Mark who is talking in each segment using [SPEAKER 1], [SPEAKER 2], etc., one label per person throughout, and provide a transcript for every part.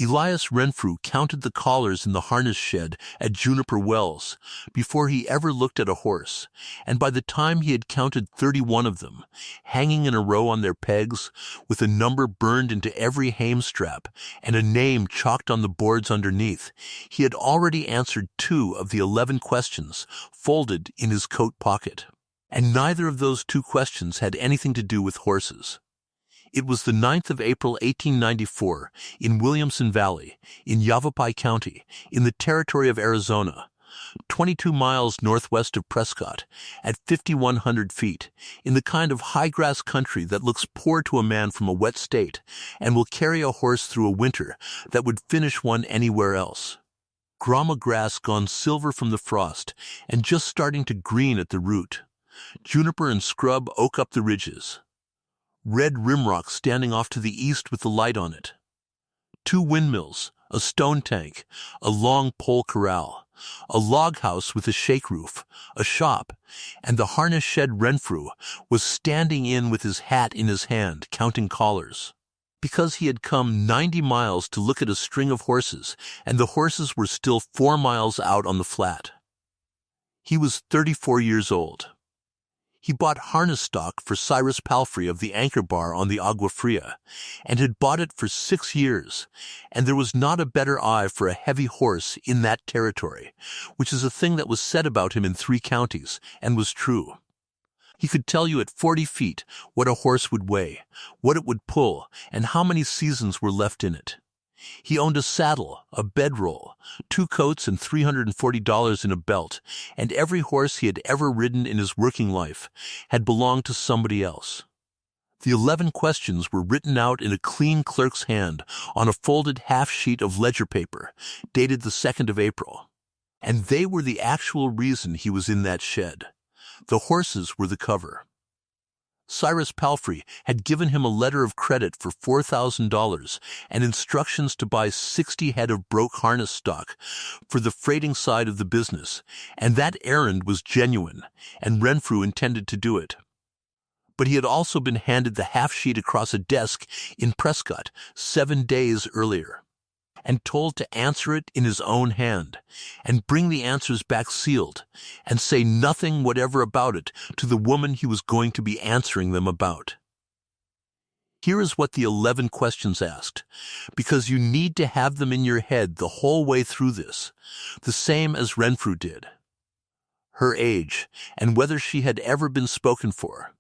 [SPEAKER 1] Elias Renfrew counted the collars in the harness shed at Juniper Wells before he ever looked at a horse, and by the time he had counted 31 of them, hanging in a row on their pegs, with a number burned into every hamestrap and a name chalked on the boards underneath, he had already answered 2 of the 11 questions folded in his coat pocket. And neither of those 2 questions had anything to do with horses. It was the 9th of April, 1894, in Williamson Valley, in Yavapai County, in the territory of Arizona, 22 miles northwest of Prescott, at 5,100 feet, in the kind of high-grass country that looks poor to a man from a wet state and will carry a horse through a winter that would finish one anywhere else. Grama grass gone silver from the frost and just starting to green at the root. Juniper and scrub oak up the ridges. Red rimrock standing off to the east with the light on it. 2 windmills, a stone tank, a long pole corral, a log house with a shake roof, a shop, and the harness shed Renfrew was standing in with his hat in his hand, counting collars. Because he had come 90 miles to look at a string of horses, and the horses were still 4 miles out on the flat. He was 34 years old. He bought harness stock for Cyrus Palfrey of the Anchor Bar on the Agua Fria, and had bought it for 6 years, and there was not a better eye for a heavy horse in that territory, which is a thing that was said about him in 3 counties, and was true. He could tell you at 40 feet what a horse would weigh, what it would pull, and how many seasons were left in it. He owned a saddle, a bedroll, 2 coats, and $340 in a belt, and every horse he had ever ridden in his working life had belonged to somebody else. The 11 questions were written out in a clean clerk's hand on a folded half-sheet of ledger paper, dated the 2nd of April. And they were the actual reason he was in that shed. The horses were the cover. Cyrus Palfrey had given him a letter of credit for $4,000 and instructions to buy 60 head of broke harness stock for the freighting side of the business, and that errand was genuine, and Renfrew intended to do it. But he had also been handed the half-sheet across a desk in Prescott 7 days earlier, and told to answer it in his own hand, and bring the answers back sealed, and say nothing whatever about it to the woman he was going to be answering them about. Here is what the 11 questions asked, because you need to have them in your head the whole way through this, the same as Renfrew did. Her age, and whether she had ever been spoken for.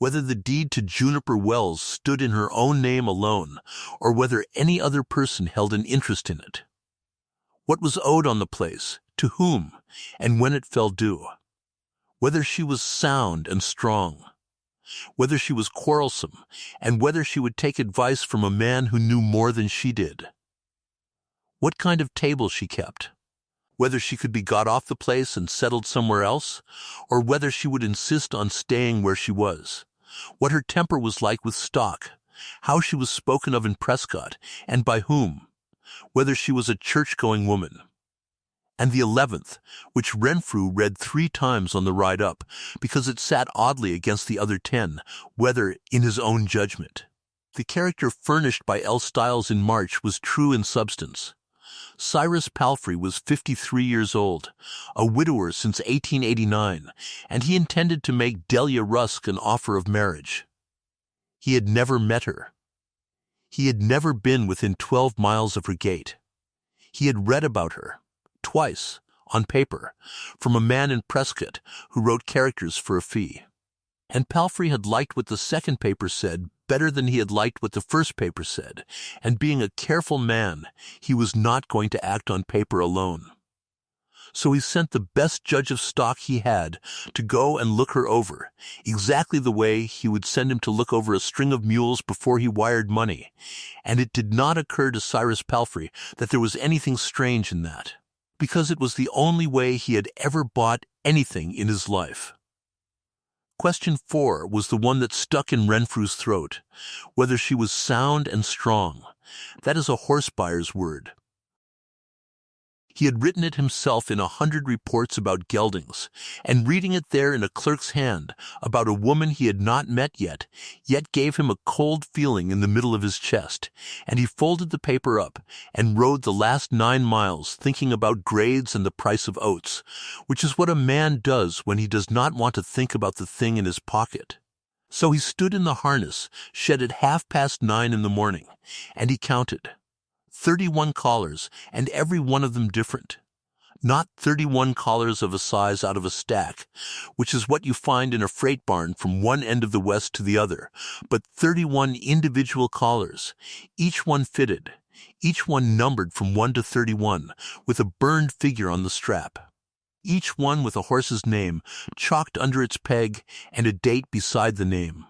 [SPEAKER 1] Whether the deed to Juniper Wells stood in her own name alone, or whether any other person held an interest in it. What was owed on the place, to whom, and when it fell due. Whether she was sound and strong. Whether she was quarrelsome, and whether she would take advice from a man who knew more than she did. What kind of table she kept. Whether she could be got off the place and settled somewhere else, or whether she would insist on staying where she was. What her temper was like with stock, how she was spoken of in Prescott, and by whom, whether she was a church-going woman. And the 11th, which Renfrew read 3 times on the ride up, because it sat oddly against the other 10, whether, in his own judgment, the character furnished by L. Stiles in March was true in substance. Cyrus Palfrey was 53 years old, a widower since 1889, and he intended to make Delia Rusk an offer of marriage. He had never met her. He had never been within 12 miles of her gate. He had read about her, twice, on paper, from a man in Prescott who wrote characters for a fee. And Palfrey had liked what the second paper said better than he had liked what the first paper said, and being a careful man, he was not going to act on paper alone. So he sent the best judge of stock he had to go and look her over, exactly the way he would send him to look over a string of mules before he wired money, and it did not occur to Cyrus Palfrey that there was anything strange in that, because it was the only way he had ever bought anything in his life. Question 4 was the one that stuck in Renfrew's throat, whether she was sound and strong. That is a horse buyer's word. He had written it himself in 100 reports about geldings, and reading it there in a clerk's hand about a woman he had not met yet gave him a cold feeling in the middle of his chest, and he folded the paper up and rode the last 9 miles thinking about grades and the price of oats, which is what a man does when he does not want to think about the thing in his pocket. So he stood in the harness shed at 9:30 in the morning, and he counted 31 collars, and every one of them different. Not 31 collars of a size out of a stack, which is what you find in a freight barn from one end of the West to the other, but 31 individual collars, each one fitted, each one numbered from 1 to 31, with a burned figure on the strap. Each one with a horse's name chalked under its peg and a date beside the name.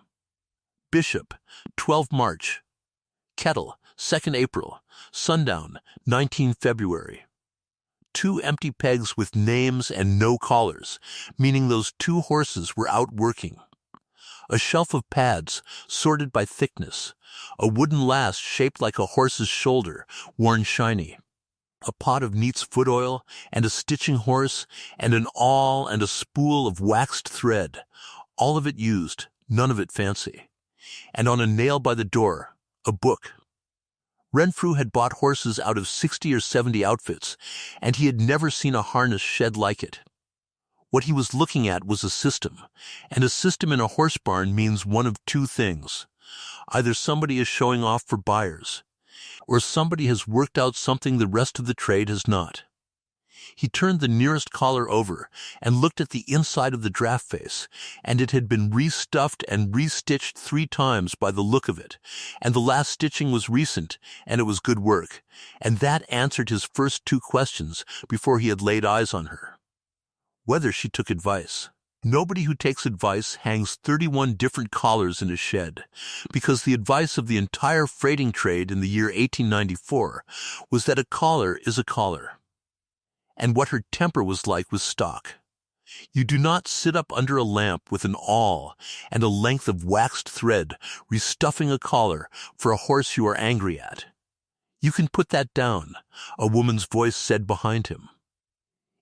[SPEAKER 1] Bishop, 12 March. Kettle, 2nd April. Sundown, 19 February. 2 empty pegs with names and no collars, meaning those 2 horses were out working. A shelf of pads, sorted by thickness. A wooden last shaped like a horse's shoulder, worn shiny. A pot of Neat's foot oil, and a stitching horse, and an awl and a spool of waxed thread, all of it used, none of it fancy. And on a nail by the door, a book. Renfrew had bought horses out of 60 or 70 outfits, and he had never seen a harness shed like it. What he was looking at was a system, and a system in a horse barn means one of 2 things. Either somebody is showing off for buyers, or somebody has worked out something the rest of the trade has not. He turned the nearest collar over and looked at the inside of the draft face, and it had been restuffed and restitched 3 times by the look of it, and the last stitching was recent, and it was good work, and that answered his first 2 questions before he had laid eyes on her. Whether she took advice. Nobody who takes advice hangs 31 different collars in a shed, because the advice of the entire freighting trade in the year 1894 was that a collar is a collar. And what her temper was like was stock. You do not sit up under a lamp with an awl and a length of waxed thread restuffing a collar for a horse you are angry at. You can put that down, a woman's voice said behind him.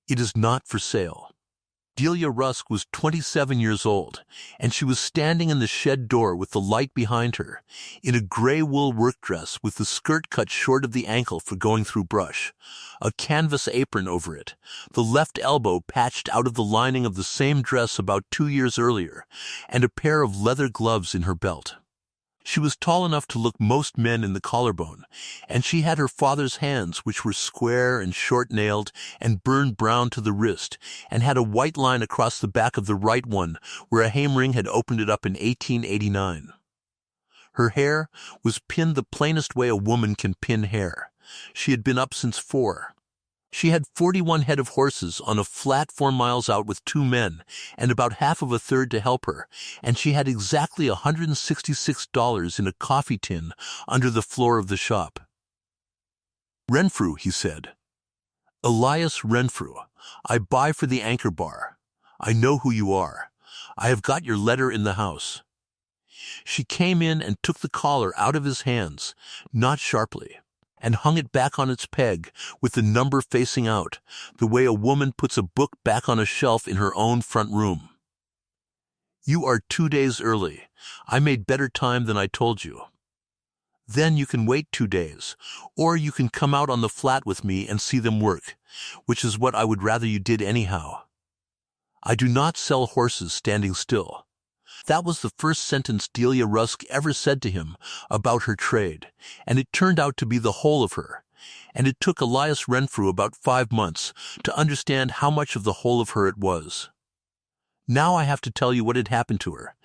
[SPEAKER 1] It is not for sale. Delia Rusk was 27 years old, and she was standing in the shed door with the light behind her, in a gray wool work dress with the skirt cut short of the ankle for going through brush, a canvas apron over it, the left elbow patched out of the lining of the same dress about 2 years earlier, and a pair of leather gloves in her belt. She was tall enough to look most men in the collarbone, and she had her father's hands, which were square and short-nailed and burned brown to the wrist, and had a white line across the back of the right one where a hamring had opened it up in 1889. Her hair was pinned the plainest way a woman can pin hair. She had been up since 4. She had 41 head of horses on a flat 4 miles out with 2 men, and about half of a third to help her, and she had exactly $166 in a coffee tin under the floor of the shop. Renfrew, he said. Elias Renfrew, I buy for the Anchor Bar. I know who you are. I have got your letter in the house. She came in and took the collar out of his hands, not sharply, and hung it back on its peg with the number facing out, the way a woman puts a book back on a shelf in her own front room. You are 2 days early. I made better time than I told you. Then you can wait 2 days, or you can come out on the flat with me and see them work, which is what I would rather you did anyhow. I do not sell horses standing still. That was the first sentence Delia Rusk ever said to him about her trade, and it turned out to be the whole of her, and it took Elias Renfrew about 5 months to understand how much of the whole of her it was. Now I have to tell you what had happened to her,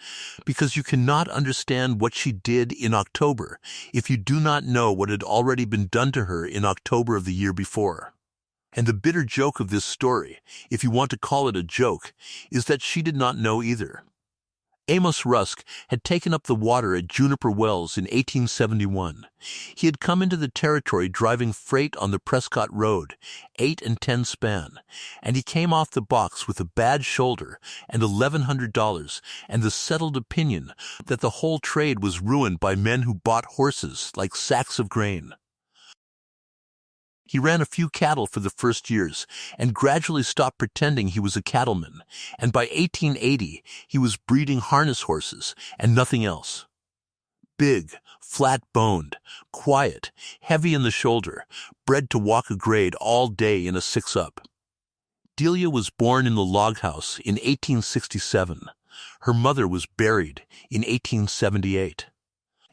[SPEAKER 1] because you cannot understand what she did in October if you do not know what had already been done to her in October of the year before. And the bitter joke of this story, if you want to call it a joke, is that she did not know either. Amos Rusk had taken up the water at Juniper Wells in 1871. He had come into the territory driving freight on the Prescott Road, 8 and 10 span, and he came off the box with a bad shoulder and $1,100 and the settled opinion that the whole trade was ruined by men who bought horses like sacks of grain. He ran a few cattle for the first years and gradually stopped pretending he was a cattleman, and by 1880 he was breeding harness horses and nothing else. Big, flat-boned, quiet, heavy in the shoulder, bred to walk a grade all day in a six-up. Delia was born in the log house in 1867. Her mother was buried in 1878.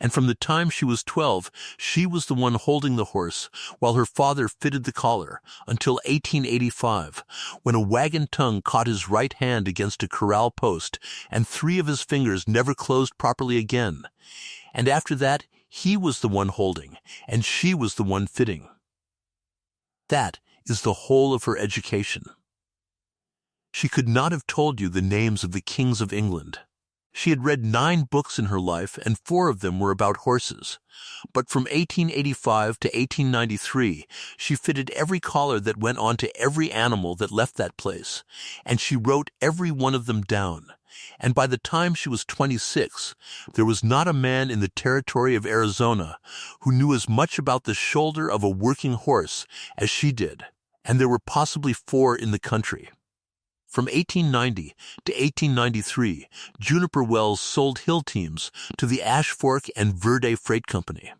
[SPEAKER 1] And from the time she was 12, she was the one holding the horse while her father fitted the collar until 1885, when a wagon tongue caught his right hand against a corral post and 3 of his fingers never closed properly again. And after that, he was the one holding, and she was the one fitting. That is the whole of her education. She could not have told you the names of the kings of England. She had read 9 books in her life, and 4 of them were about horses. But from 1885 to 1893, she fitted every collar that went on to every animal that left that place, and she wrote every one of them down. And by the time she was 26, there was not a man in the territory of Arizona who knew as much about the shoulder of a working horse as she did, and there were possibly 4 in the country. From 1890 to 1893, Juniper Wells sold hill teams to the Ash Fork and Verde Freight Company.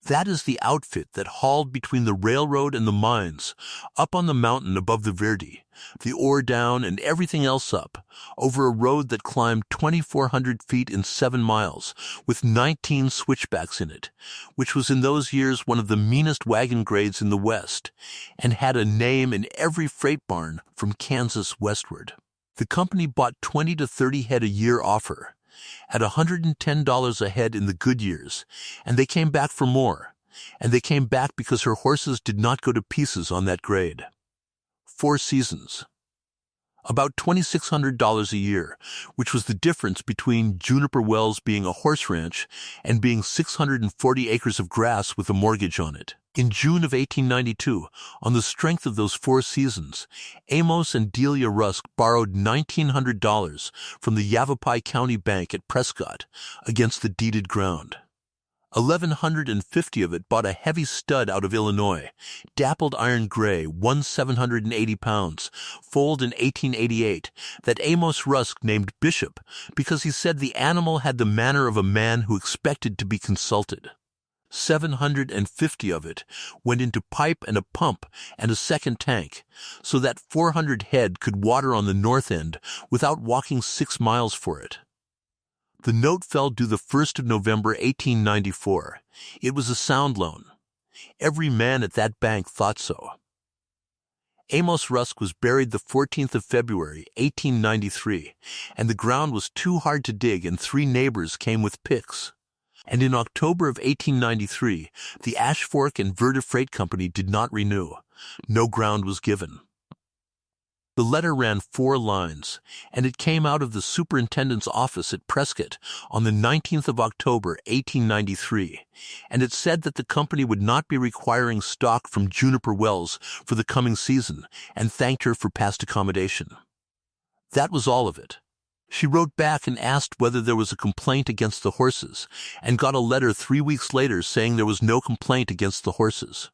[SPEAKER 1] That is the outfit that hauled between the railroad and the mines, up on the mountain above the Verde, the ore down and everything else up, over a road that climbed 2,400 feet in 7 miles, with 19 switchbacks in it, which was in those years one of the meanest wagon grades in the West, and had a name in every freight barn from Kansas westward. The company bought 20 to 30 head a year off her, at $110 a head in the good years, and they came back for more, and they came back because her horses did not go to pieces on that grade. 4 seasons. About $2,600 a year, which was the difference between Juniper Wells being a horse ranch and being 640 acres of grass with a mortgage on it. In June of 1892, on the strength of those 4 seasons, Amos and Delia Rusk borrowed $1,900 from the Yavapai County Bank at Prescott against the deeded ground. 1,150 of it bought a heavy stud out of Illinois, dappled iron gray, 780 pounds, foaled in 1888, that Amos Rusk named Bishop because he said the animal had the manner of a man who expected to be consulted. 750 of it went into pipe and a pump and a second tank, so that 400 head could water on the north end without walking 6 miles for it. The note fell due the 1st of November 1894. It was a sound loan. Every man at that bank thought so. Amos Rusk was buried the 14th of February, 1893, and the ground was too hard to dig, and 3 neighbors came with picks. And in October of 1893, the Ash Fork and Verde Freight Company did not renew. No ground was given. The letter ran 4 lines, and it came out of the superintendent's office at Prescott on the 19th of October, 1893, and it said that the company would not be requiring stock from Juniper Wells for the coming season, and thanked her for past accommodation. That was all of it. She wrote back and asked whether there was a complaint against the horses, and got a letter 3 weeks later saying there was no complaint against the horses.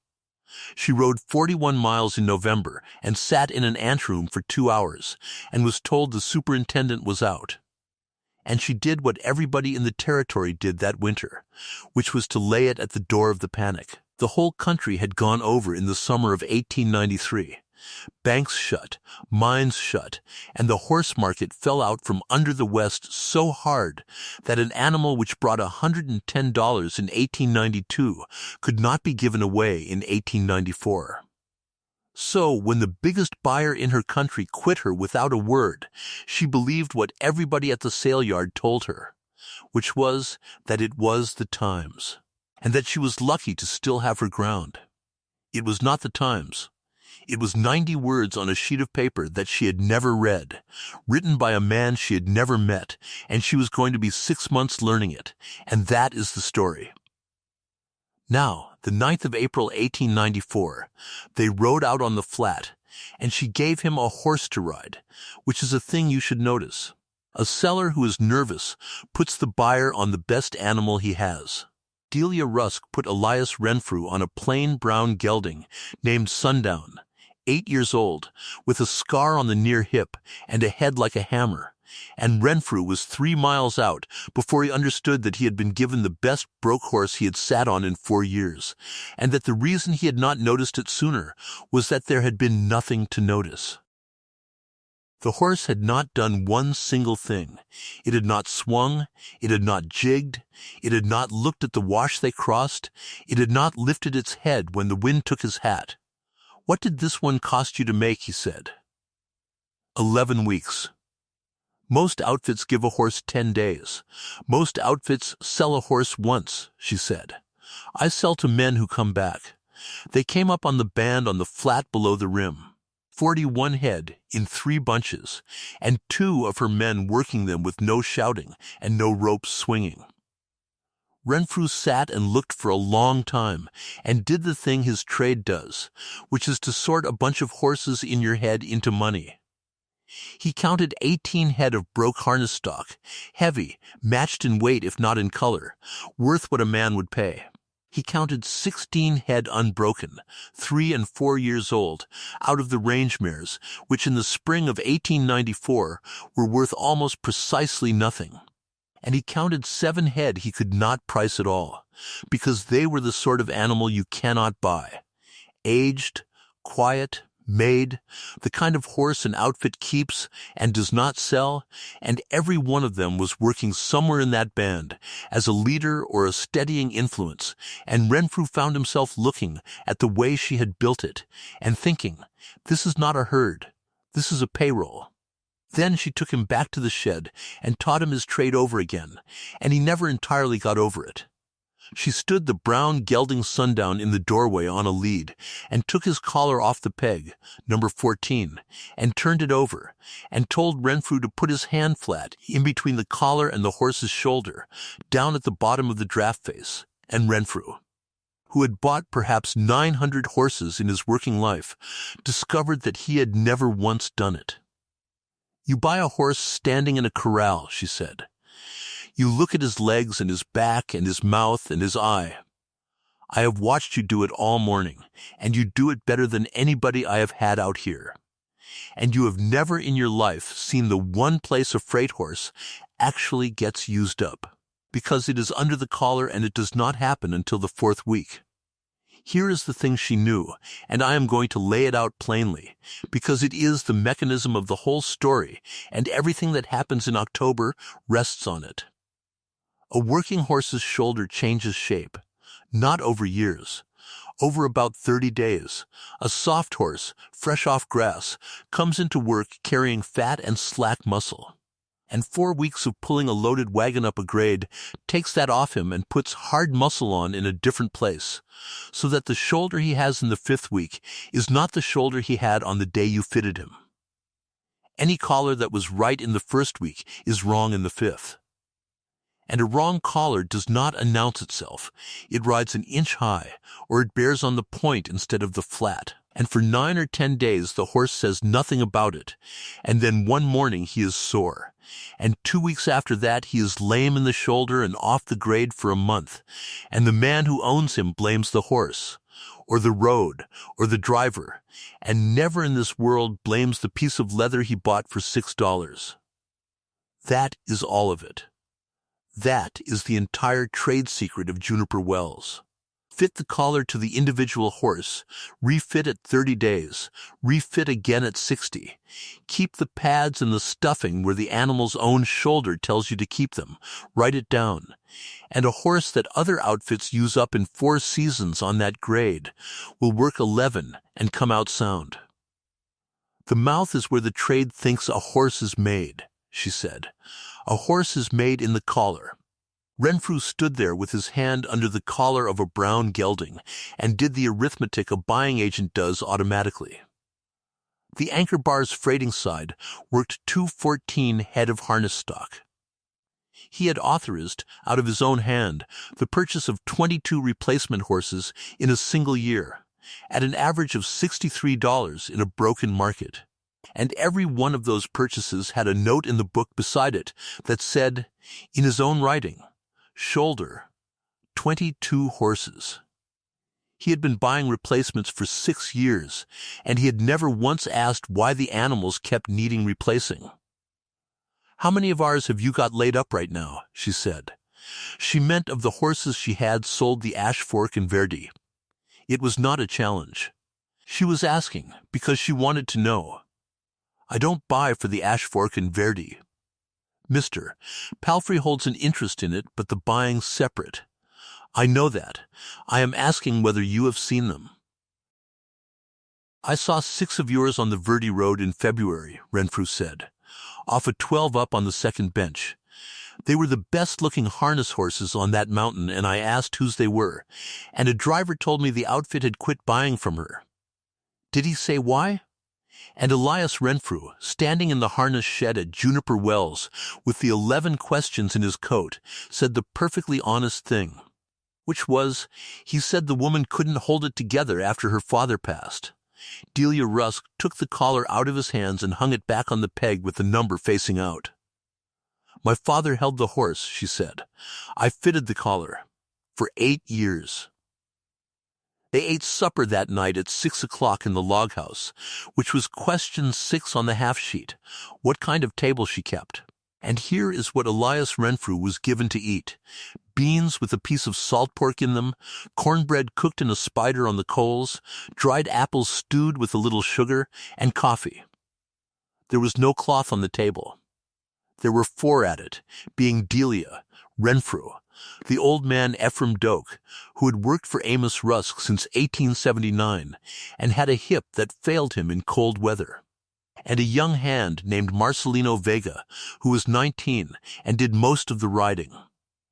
[SPEAKER 1] She rode 41 miles in November and sat in an anteroom for 2 hours, and was told the superintendent was out. And she did what everybody in the territory did that winter, which was to lay it at the door of the panic. The whole country had gone over in the summer of 1893. Banks shut, mines shut, and the horse market fell out from under the West so hard that an animal which brought $110 in 1892 could not be given away in 1894. So, when the biggest buyer in her country quit her without a word, she believed what everybody at the sale yard told her, which was that it was the times, and that she was lucky to still have her ground. It was not the times. It was 90 words on a sheet of paper that she had never read, written by a man she had never met, and she was going to be 6 months learning it, and that is the story. Now, the 9th of April, 1894, they rode out on the flat, and she gave him a horse to ride, which is a thing you should notice. A seller who is nervous puts the buyer on the best animal he has. Delia Rusk put Elias Renfrew on a plain brown gelding named Sundown, 8 years old, with a scar on the near hip and a head like a hammer, and Renfrew was 3 miles out before he understood that he had been given the best broke horse he had sat on in 4 years, and that the reason he had not noticed it sooner was that there had been nothing to notice. The horse had not done one single thing. It had not swung, it had not jigged, it had not looked at the wash they crossed, it had not lifted its head when the wind took his hat. "What did this one cost you to make?" he said. 11 weeks. "Most outfits give a horse 10 days. Most outfits sell a horse once," she said. "I sell to men who come back. They came up on the band on the flat below the rim. 41 head in 3 bunches, and 2 of her men working them with no shouting and no ropes swinging." Renfrew sat and looked for a long time and did the thing his trade does, which is to sort a bunch of horses in your head into money. He counted 18 head of broke harness stock, heavy, matched in weight if not in color, worth what a man would pay. He counted 16 head unbroken, 3 and 4 years old, out of the range mares, which in the spring of 1894 were worth almost precisely nothing. And he counted 7 head he could not price at all, because they were the sort of animal you cannot buy. Aged, quiet, made, the kind of horse an outfit keeps and does not sell, and every one of them was working somewhere in that band as a leader or a steadying influence, and Renfrew found himself looking at the way she had built it and thinking, this is not a herd, this is a payroll. Then she took him back to the shed and taught him his trade over again, and he never entirely got over it. She stood the brown gelding Sundown in the doorway on a lead, and took his collar off the peg, number 14, and turned it over, and told Renfrew to put his hand flat in between the collar and the horse's shoulder, down at the bottom of the draft face, and Renfrew, who had bought perhaps 900 horses in his working life, discovered that he had never once done it. "You buy a horse standing in a corral," she said. "You look at his legs and his back and his mouth and his eye. I have watched you do it all morning, and you do it better than anybody I have had out here. And you have never in your life seen the one place a freight horse actually gets used up, because it is under the collar and it does not happen until the 4th week. Here is the thing she knew, and I am going to lay it out plainly, because it is the mechanism of the whole story, and everything that happens in October rests on it. A working horse's shoulder changes shape, not over years, over about 30 days. A soft horse, fresh off grass, comes into work carrying fat and slack muscle, and 4 weeks of pulling a loaded wagon up a grade takes that off him and puts hard muscle on in a different place, so that the shoulder he has in the 5th week is not the shoulder he had on the day you fitted him. Any collar that was right in the 1st week is wrong in the 5th. And a wrong collar does not announce itself. It rides an inch high, or it bears on the point instead of the flat. And for 9 or 10 days the horse says nothing about it, and then one morning he is sore, and 2 weeks after that he is lame in the shoulder and off the grade for a month, and the man who owns him blames the horse, or the road, or the driver, and never in this world blames the piece of leather he bought for $6. That is all of it. That is the entire trade secret of Juniper Wells. Fit the collar to the individual horse, refit at 30 days, refit again at 60. Keep the pads and the stuffing where the animal's own shoulder tells you to keep them. Write it down. And a horse that other outfits use up in 4 seasons on that grade will work 11 and come out sound. The mouth is where the trade thinks a horse is made, she said. A horse is made in the collar. Renfrew stood there with his hand under the collar of a brown gelding and did the arithmetic a buying agent does automatically. The anchor bar's freighting side worked 214 head of harness stock. He had authorized, out of his own hand, the purchase of 22 replacement horses in a single year, at an average of $63 in a broken market. And every one of those purchases had a note in the book beside it that said, in his own writing, shoulder, 22 horses. He had been buying replacements for 6 years, and he had never once asked why the animals kept needing replacing. "How many of ours have you got laid up right now?" she said. She meant of the horses she had sold the Ash Fork in Verdi. It was not a challenge. She was asking because she wanted to know. "I don't buy for the Ash Fork in Verdi. Mister, Palfrey holds an interest in it, but the buying's separate. I know that. I am asking whether you have seen them." "I saw 6 of yours on the Verdi Road in February," Renfrew said, "off a 12 up on the second bench. They were the best-looking harness horses on that mountain, and I asked whose they were, and a driver told me the outfit had quit buying from her." "Did he say why?" And Elias Renfrew, standing in the harness shed at Juniper Wells with the 11 questions in his coat, said the perfectly honest thing, which was, he said the woman couldn't hold it together after her father passed. Delia Rusk took the collar out of his hands and hung it back on the peg with the number facing out. "My father held the horse," she said. "I fitted the collar. For 8 years." They ate supper that night at 6 o'clock in the log house, which was question 6 on the half-sheet, what kind of table she kept. And here is what Elias Renfrew was given to eat: beans with a piece of salt pork in them, cornbread cooked in a spider on the coals, dried apples stewed with a little sugar, and coffee. There was no cloth on the table. There were 4 at it, being Delia, Renfrew, the old man Ephraim Doak, who had worked for Amos Rusk since 1879 and had a hip that failed him in cold weather, and a young hand named Marcelino Vega, who was 19 and did most of the riding.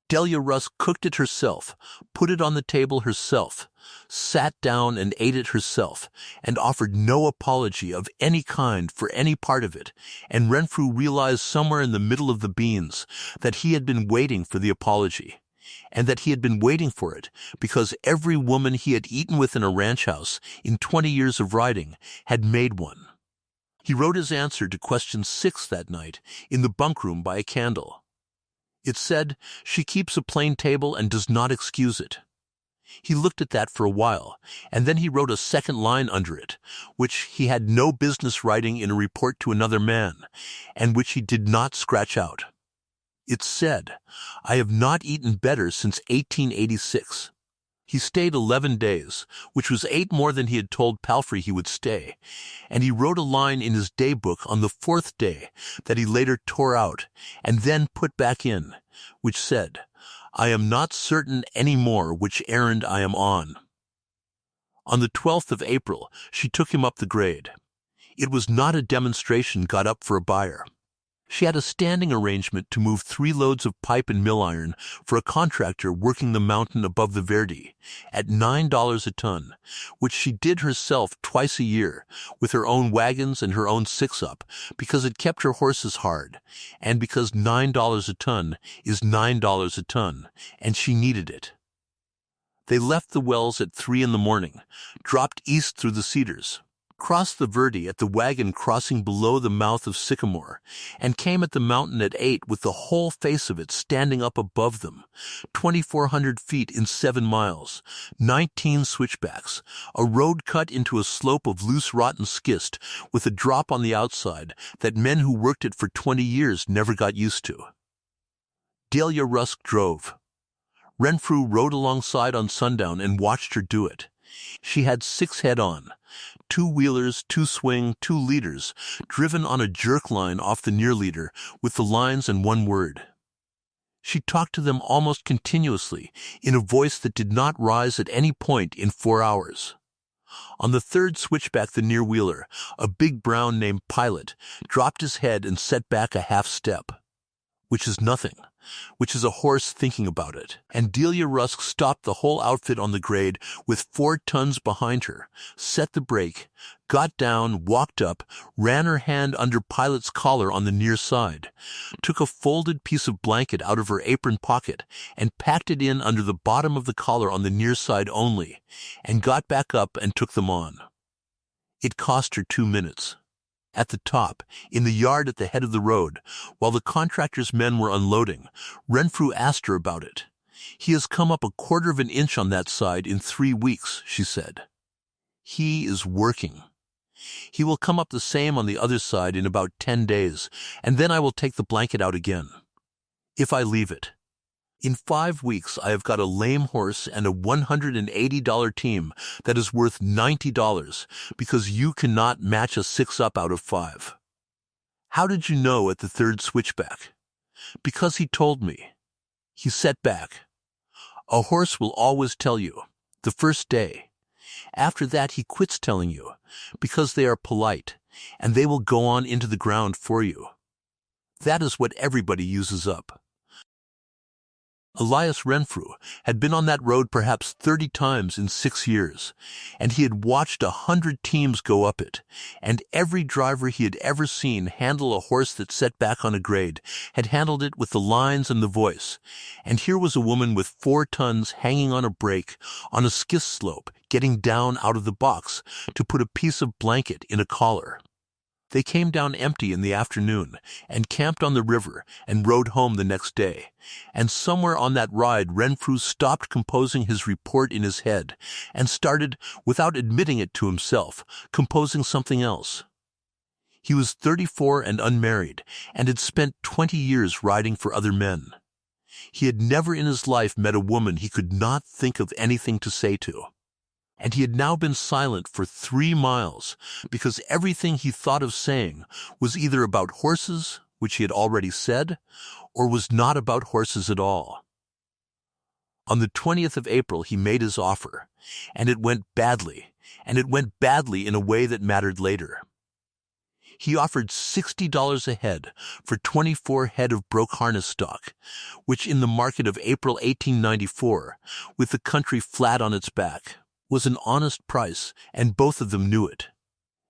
[SPEAKER 1] Delia Rusk cooked it herself, put it on the table herself, sat down and ate it herself, and offered no apology of any kind for any part of it, and Renfrew realized somewhere in the middle of the beans that he had been waiting for the apology, and that he had been waiting for it because every woman he had eaten with in a ranch house in 20 years of riding had made one. He wrote his answer to question 6 that night in the bunkroom by a candle. It said, "She keeps a plain table and does not excuse it." He looked at that for a while, and then he wrote a second line under it, which he had no business writing in a report to another man, and which he did not scratch out. It said, "I have not eaten better since 1886. He stayed 11 days, which was 8 more than he had told Palfrey he would stay, and he wrote a line in his daybook on the 4th day that he later tore out and then put back in, which said, "I am not certain any more which errand I am on." On the 12th of April, she took him up the grade. It was not a demonstration got up for a buyer. She had a standing arrangement to move 3 loads of pipe and mill iron for a contractor working the mountain above the Verdi at $9 a ton, which she did herself twice a year with her own wagons and her own 6-up because it kept her horses hard, and because $9 a ton is $9 a ton, and she needed it. They left the wells at 3 in the morning, dropped east through the cedars, crossed the Verdi at the wagon crossing below the mouth of Sycamore, and came at the mountain at 8 with the whole face of it standing up above them, 2,400 feet in 7 miles, 19 switchbacks, a road cut into a slope of loose rotten schist with a drop on the outside that men who worked it for 20 years never got used to. Delia Rusk drove. Renfrew rode alongside on sundown and watched her do it. She had 6 head on, 2 wheelers, 2 swing, 2 leaders, driven on a jerk line off the near leader with the lines and 1 word. She talked to them almost continuously in a voice that did not rise at any point in 4 hours. On the 3rd switchback the near wheeler, a big brown named Pilot, dropped his head and set back a half step, which is nothing, which is a horse thinking about it. And Delia Rusk stopped the whole outfit on the grade with 4 tons behind her, set the brake, got down, walked up, ran her hand under Pilot's collar on the near side, took a folded piece of blanket out of her apron pocket and packed it in under the bottom of the collar on the near side only, and got back up and took them on. It cost her 2 minutes. At the top, in the yard at the head of the road, while the contractor's men were unloading, Renfrew asked her about it. He has come up 1/4 of an inch on that side in 3 weeks, she said. He is working. He will come up the same on the other side in about 10 days, and then I will take the blanket out again. If I leave it. In 5 weeks, I have got a lame horse and a $180 team that is worth $90 because you cannot match a 6-up out of 5. How did you know at the 3rd switchback? Because he told me. He set back. A horse will always tell you, the first day. After that, he quits telling you, because they are polite, and they will go on into the ground for you. That is what everybody uses up. Elias Renfrew had been on that road perhaps 30 times in 6 years, and he had watched 100 teams go up it, and every driver he had ever seen handle a horse that set back on a grade had handled it with the lines and the voice, and here was a woman with 4 tons hanging on a brake on a skiff slope getting down out of the box to put a piece of blanket in a collar. They came down empty in the afternoon and camped on the river and rode home the next day. And somewhere on that ride, Renfrew stopped composing his report in his head and started, without admitting it to himself, composing something else. He was 34 and unmarried and had spent 20 years riding for other men. He had never in his life met a woman he could not think of anything to say to. And he had now been silent for 3 miles because everything he thought of saying was either about horses, which he had already said, or was not about horses at all. On the 20th of April he made his offer, and it went badly, and it went badly in a way that mattered later. He offered $60 a head for 24 head of broke harness stock, which in the market of April 1894, with the country flat on its back, was an honest price, and both of them knew it.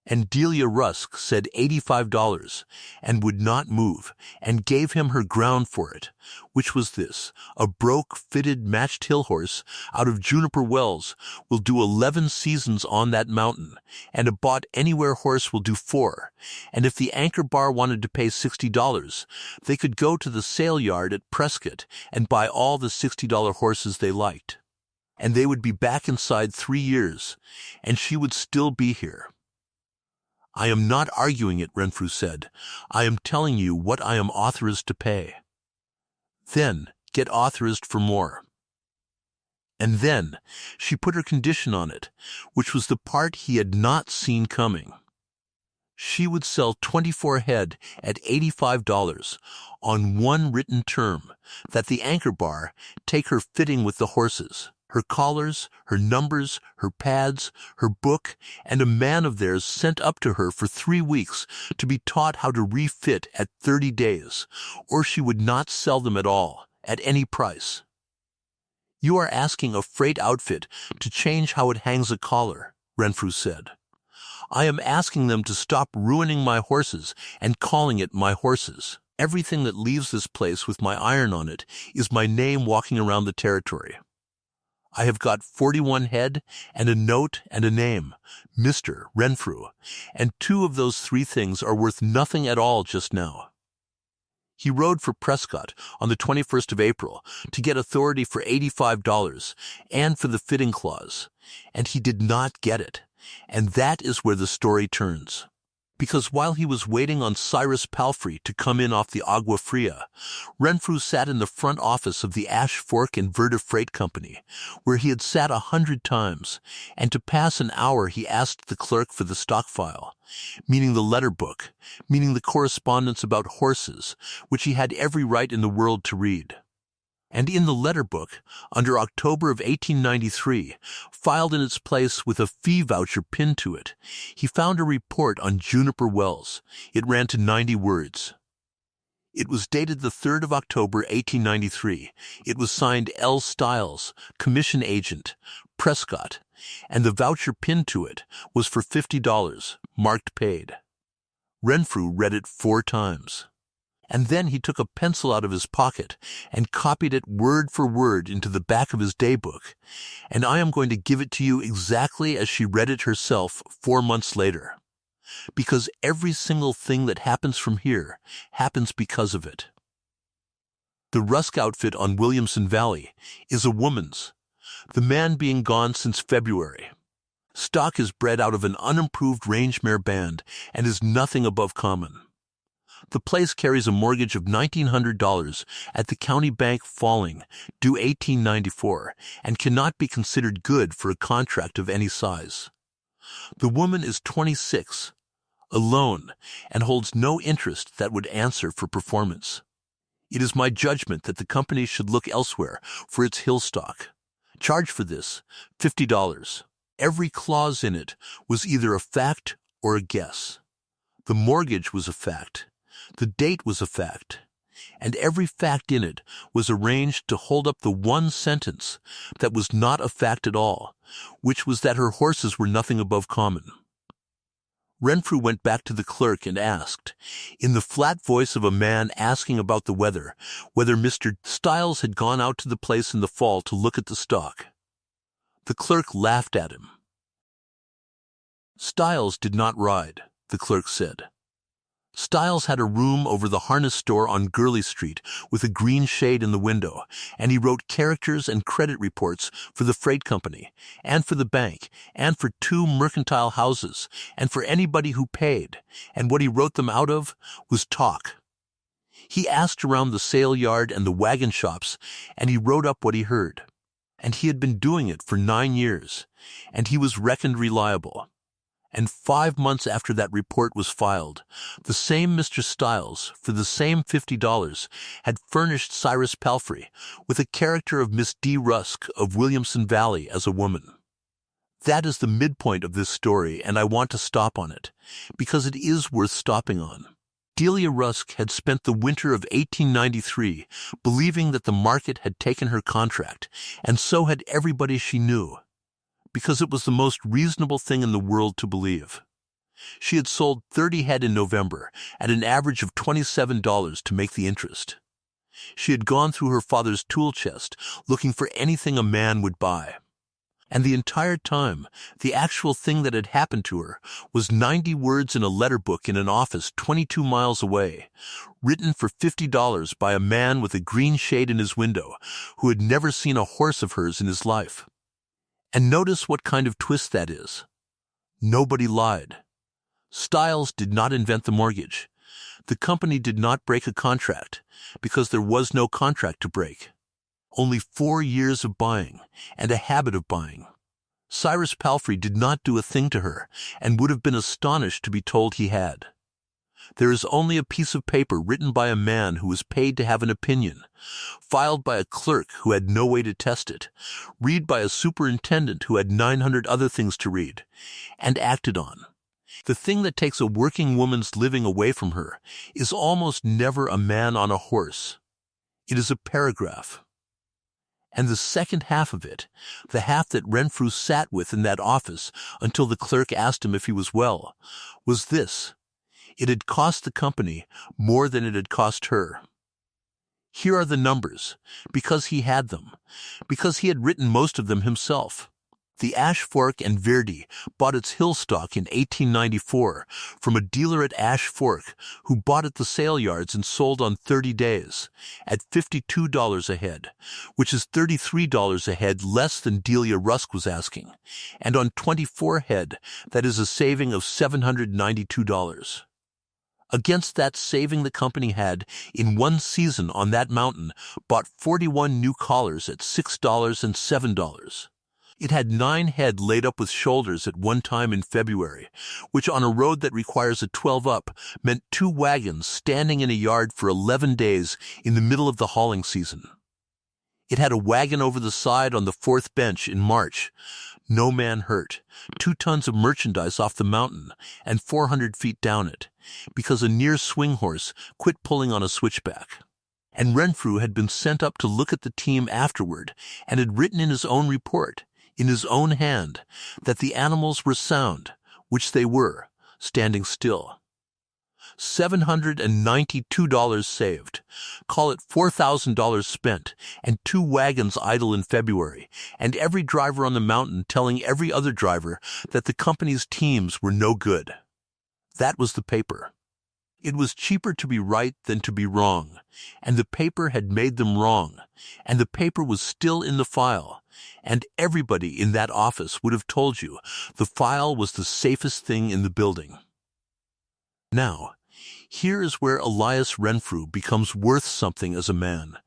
[SPEAKER 1] And Delia Rusk said $85 and would not move, and gave him her ground for it, which was this: a broke, fitted, matched hill horse out of Juniper Wells will do 11 seasons on that mountain, and a bought anywhere horse will do 4, and if the anchor bar wanted to pay $60, they could go to the sale yard at Prescott and buy all the $60 horses they liked. And they would be back inside 3 years, and she would still be here. I am not arguing it, Renfrew said. I am telling you what I am authorized to pay. Then get authorized for more. And then she put her condition on it, which was the part he had not seen coming. She would sell 24 head at $85 on one written term, that the anchor bar take her fitting with the horses, her collars, her numbers, her pads, her book, and a man of theirs sent up to her for 3 weeks to be taught how to refit at 30 days, or she would not sell them at all, at any price. You are asking a freight outfit to change how it hangs a collar, Renfrew said. I am asking them to stop ruining my horses and calling it my horses. Everything that leaves this place with my iron on it is my name walking around the territory. I have got 41 head and a note and a name, Mr. Renfrew, and 2 of those 3 things are worth nothing at all just now. He rode for Prescott on the 21st of April to get authority for $85 and for the fitting clause, and he did not get it, and that is where the story turns. Because while he was waiting on Cyrus Palfrey to come in off the Agua Fria, Renfrew sat in the front office of the Ash Fork and Verda Freight Company, where he had sat 100 times, and to pass an hour he asked the clerk for the stock file, meaning the letter book, meaning the correspondence about horses, which he had every right in the world to read. And in the letter book, under October of 1893, filed in its place with a fee voucher pinned to it, he found a report on Juniper Wells. It ran to 90 words. It was dated the 3rd of October, 1893. It was signed L. Stiles, commission agent, Prescott, and the voucher pinned to it was for $50, marked paid. Renfrew read it 4 times. And then he took a pencil out of his pocket and copied it word for word into the back of his daybook, and I am going to give it to you exactly as she read it herself 4 months later, because every single thing that happens from here happens because of it. The Rusk outfit on Williamson Valley is a woman's, the man being gone since February. Stock is bred out of an unimproved range mare band and is nothing above common. The place carries a mortgage of $1,900 at the county bank falling, due 1894, and cannot be considered good for a contract of any size. The woman is 26, alone, and holds no interest that would answer for performance. It is my judgment that the company should look elsewhere for its hill stock. Charge for this $50. Every clause in it was either a fact or a guess. The mortgage was a fact. The date was a fact. And every fact in it was arranged to hold up the one sentence that was not a fact at all, which was that her horses were nothing above common. Renfrew went back to the clerk and asked, in the flat voice of a man asking about the weather, whether Mr. Stiles had gone out to the place in the fall to look at the stock. The clerk laughed at him. Stiles did not ride, the clerk said. Stiles had a room over the harness store on Gurley Street with a green shade in the window, and he wrote characters and credit reports for the freight company, and for the bank, and for 2 mercantile houses, and for anybody who paid, and what he wrote them out of was talk. He asked around the sale yard and the wagon shops, and he wrote up what he heard. And he had been doing it for 9 years, and he was reckoned reliable. And 5 months after that report was filed, the same Mr. Stiles, for the same $50, had furnished Cyrus Palfrey with a character of Miss D. Rusk of Williamson Valley as a woman. That is the midpoint of this story, and I want to stop on it, because it is worth stopping on. Delia Rusk had spent the winter of 1893 believing that the market had taken her contract, and so had everybody she knew, because it was the most reasonable thing in the world to believe. She had sold 30 head in November at an average of $27 to make the interest. She had gone through her father's tool chest looking for anything a man would buy. And the entire time, the actual thing that had happened to her was 90 words in a letter book in an office 22 miles away, written for $50 by a man with a green shade in his window who had never seen a horse of hers in his life. And notice what kind of twist that is. Nobody lied. Stiles did not invent the mortgage. The company did not break a contract, because there was no contract to break. Only 4 years of buying, and a habit of buying. Cyrus Palfrey did not do a thing to her, and would have been astonished to be told he had. There is only a piece of paper written by a man who was paid to have an opinion, filed by a clerk who had no way to test it, read by a superintendent who had 900 other things to read, and acted on. The thing that takes a working woman's living away from her is almost never a man on a horse. It is a paragraph. And the second half of it, the half that Renfrew sat with in that office until the clerk asked him if he was well, was this: it had cost the company more than it had cost her. Here are the numbers, because he had them, because he had written most of them himself. The Ash Fork and Verdi bought its hill stock in 1894 from a dealer at Ash Fork who bought at the sale yards and sold on 30 days at $52 a head, which is $33 a head less than Delia Rusk was asking, and on 24 head, that is a saving of $792. Against that saving, the company had, in one season on that mountain, bought 41 new collars at $6 and $7. It had 9 head laid up with shoulders at one time in February, which on a road that requires a 12-up meant 2 wagons standing in a yard for 11 days in the middle of the hauling season. It had a wagon over the side on the 4th bench in March. No man hurt. 2 tons of merchandise off the mountain and 400 feet down it, because a near swing horse quit pulling on a switchback. And Renfrew had been sent up to look at the team afterward and had written in his own report, in his own hand, that the animals were sound, which they were, standing still. $792 saved. Call it $4,000 spent, and 2 wagons idle in February, and every driver on the mountain telling every other driver that the company's teams were no good. That was the paper. It was cheaper to be right than to be wrong, and the paper had made them wrong, and the paper was still in the file, and everybody in that office would have told you the file was the safest thing in the building. Now, here is where Elias Renfrew becomes worth something as a man,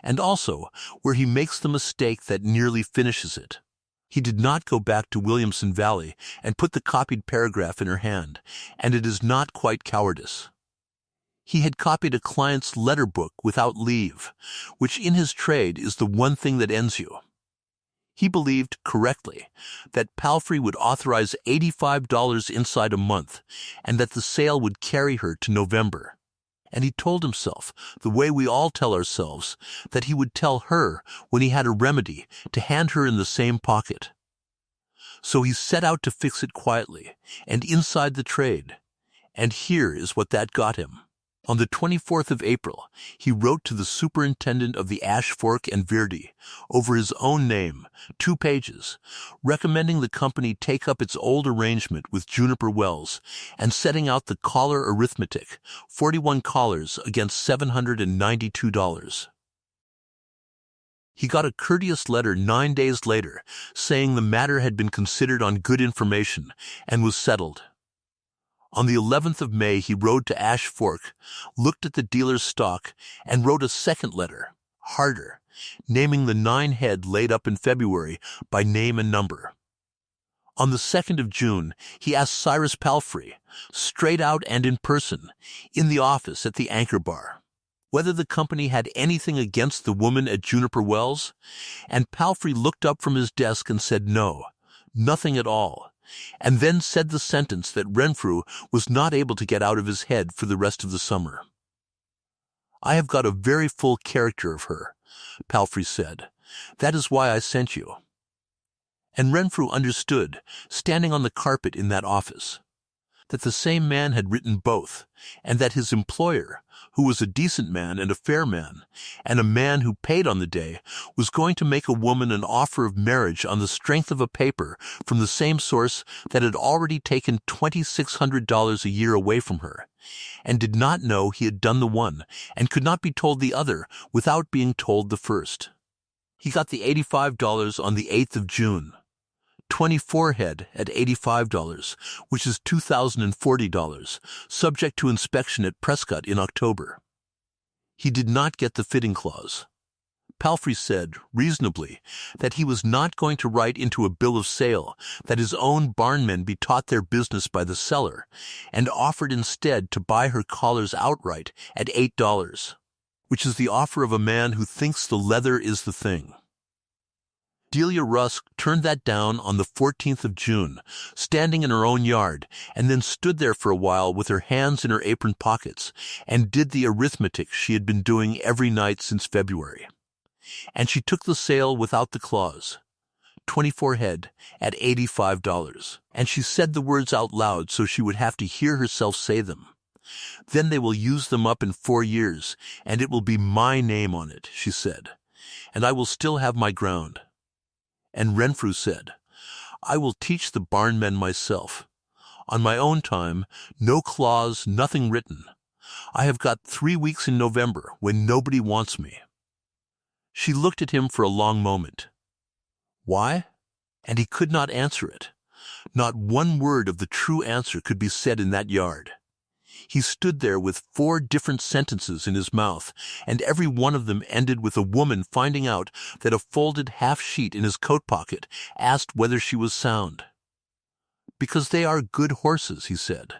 [SPEAKER 1] and also where he makes the mistake that nearly finishes it. He did not go back to Williamson Valley and put the copied paragraph in her hand, and it is not quite cowardice. He had copied a client's letter book without leave, which in his trade is the one thing that ends you. He believed, correctly, that Palfrey would authorize $85 inside a month, and that the sale would carry her to November. And he told himself, the way we all tell ourselves, that he would tell her when he had a remedy to hand her in the same pocket. So he set out to fix it quietly, and inside the trade. And here is what that got him. On the 24th of April, he wrote to the superintendent of the Ash Fork and Verde, over his own name, 2 pages, recommending the company take up its old arrangement with Juniper Wells and setting out the collar arithmetic, 41 collars against $792. He got a courteous letter 9 days later saying the matter had been considered on good information and was settled. On the 11th of May, he rode to Ash Fork, looked at the dealer's stock, and wrote a second letter, harder, naming the 9 head laid up in February by name and number. On the 2nd of June, he asked Cyrus Palfrey, straight out and in person, in the office at the Anchor Bar, whether the company had anything against the woman at Juniper Wells, and Palfrey looked up from his desk and said no, nothing at all, and then said the sentence that Renfrew was not able to get out of his head for the rest of the summer. "I have got a very full character of her," Palfrey said. "That is why I sent you." And Renfrew understood, standing on the carpet in that office, that the same man had written both, and that his employer, who was a decent man and a fair man, and a man who paid on the day, was going to make a woman an offer of marriage on the strength of a paper from the same source that had already taken $2,600 a year away from her, and did not know he had done the one, and could not be told the other without being told the first. He got the $85 on the 8th of June. 24 head at $85, which is $2,040, subject to inspection at Prescott in October. He did not get the fitting clause. Palfrey said, reasonably, that he was not going to write into a bill of sale that his own barnmen be taught their business by the seller, and offered instead to buy her collars outright at $8, which is the offer of a man who thinks the leather is the thing. Delia Rusk turned that down on the 14th of June, standing in her own yard, and then stood there for a while with her hands in her apron pockets, and did the arithmetic she had been doing every night since February. And she took the sale without the clause, 24 head at $85, and she said the words out loud so she would have to hear herself say them. "Then they will use them up in 4 years, and it will be my name on it," she said, "and I will still have my ground." And Renfrew said, "I will teach the barnmen myself. On my own time, no clause, nothing written. I have got 3 weeks in November when nobody wants me." She looked at him for a long moment. Why? And he could not answer it. Not one word of the true answer could be said in that yard. He stood there with 4 different sentences in his mouth, and every one of them ended with a woman finding out that a folded half-sheet in his coat pocket asked whether she was sound. "Because they are good horses," he said.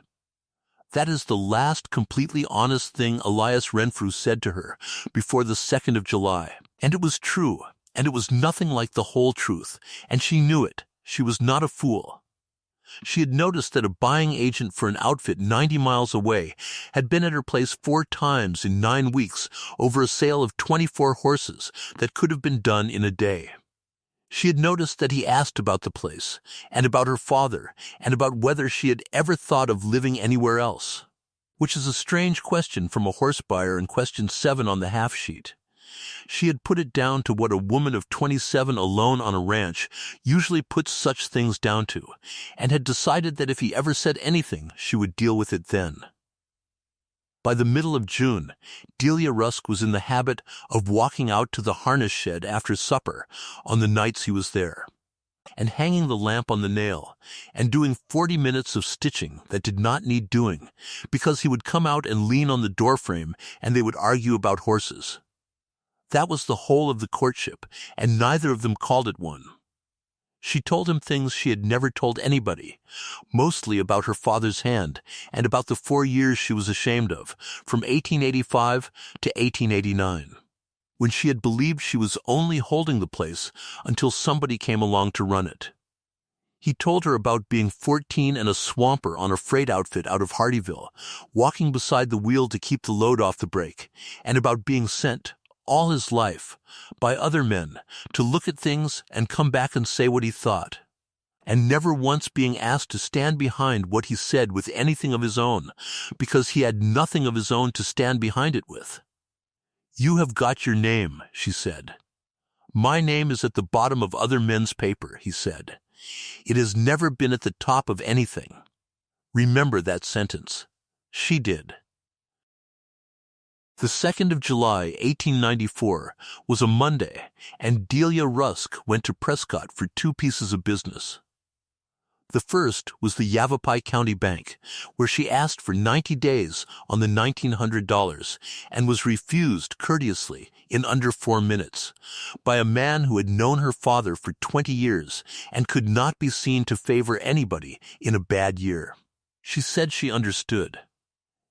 [SPEAKER 1] That is the last completely honest thing Elias Renfrew said to her before the 2nd of July. And it was true, and it was nothing like the whole truth, and she knew it. She was not a fool. She had noticed that a buying agent for an outfit 90 miles away had been at her place 4 times in 9 weeks over a sale of 24 horses that could have been done in a day. She had noticed that he asked about the place, and about her father, and about whether she had ever thought of living anywhere else, which is a strange question from a horse buyer in question 7 on the half-sheet. She had put it down to what a woman of 27 alone on a ranch usually puts such things down to, and had decided that if he ever said anything, she would deal with it then. By the middle of June, Delia Rusk was in the habit of walking out to the harness shed after supper on the nights he was there, and hanging the lamp on the nail, and doing 40 minutes of stitching that did not need doing, because he would come out and lean on the doorframe and they would argue about horses. That was the whole of the courtship, and neither of them called it one. She told him things she had never told anybody, mostly about her father's hand and about the 4 years she was ashamed of, from 1885 to 1889, when she had believed she was only holding the place until somebody came along to run it. He told her about being 14 and a swamper on a freight outfit out of Hardyville, walking beside the wheel to keep the load off the brake, and about being sent, all his life, by other men, to look at things and come back and say what he thought, and never once being asked to stand behind what he said with anything of his own, because he had nothing of his own to stand behind it with. "You have got your name," she said. "My name is at the bottom of other men's paper," he said. "It has never been at the top of anything. Remember that sentence." She did. The 2nd of July, 1894, was a Monday, and Delia Rusk went to Prescott for 2 pieces of business. The first was the Yavapai County Bank, where she asked for 90 days on the $1,900 and was refused courteously in under 4 minutes by a man who had known her father for 20 years and could not be seen to favor anybody in a bad year. She said she understood.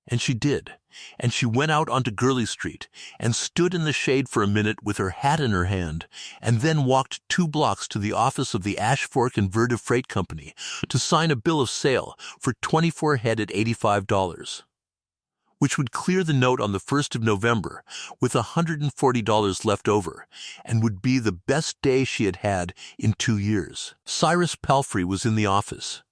[SPEAKER 1] And she did, and she went out onto Gurley Street and stood in the shade for a minute with her hat in her hand, and then walked 2 blocks to the office of the Ash Fork and Verda Freight Company to sign a bill of sale for 24 head at $85, which would clear the note on the 1st of November with $140 left over, and would be the best day she had had in 2 years. Cyrus Palfrey was in the office.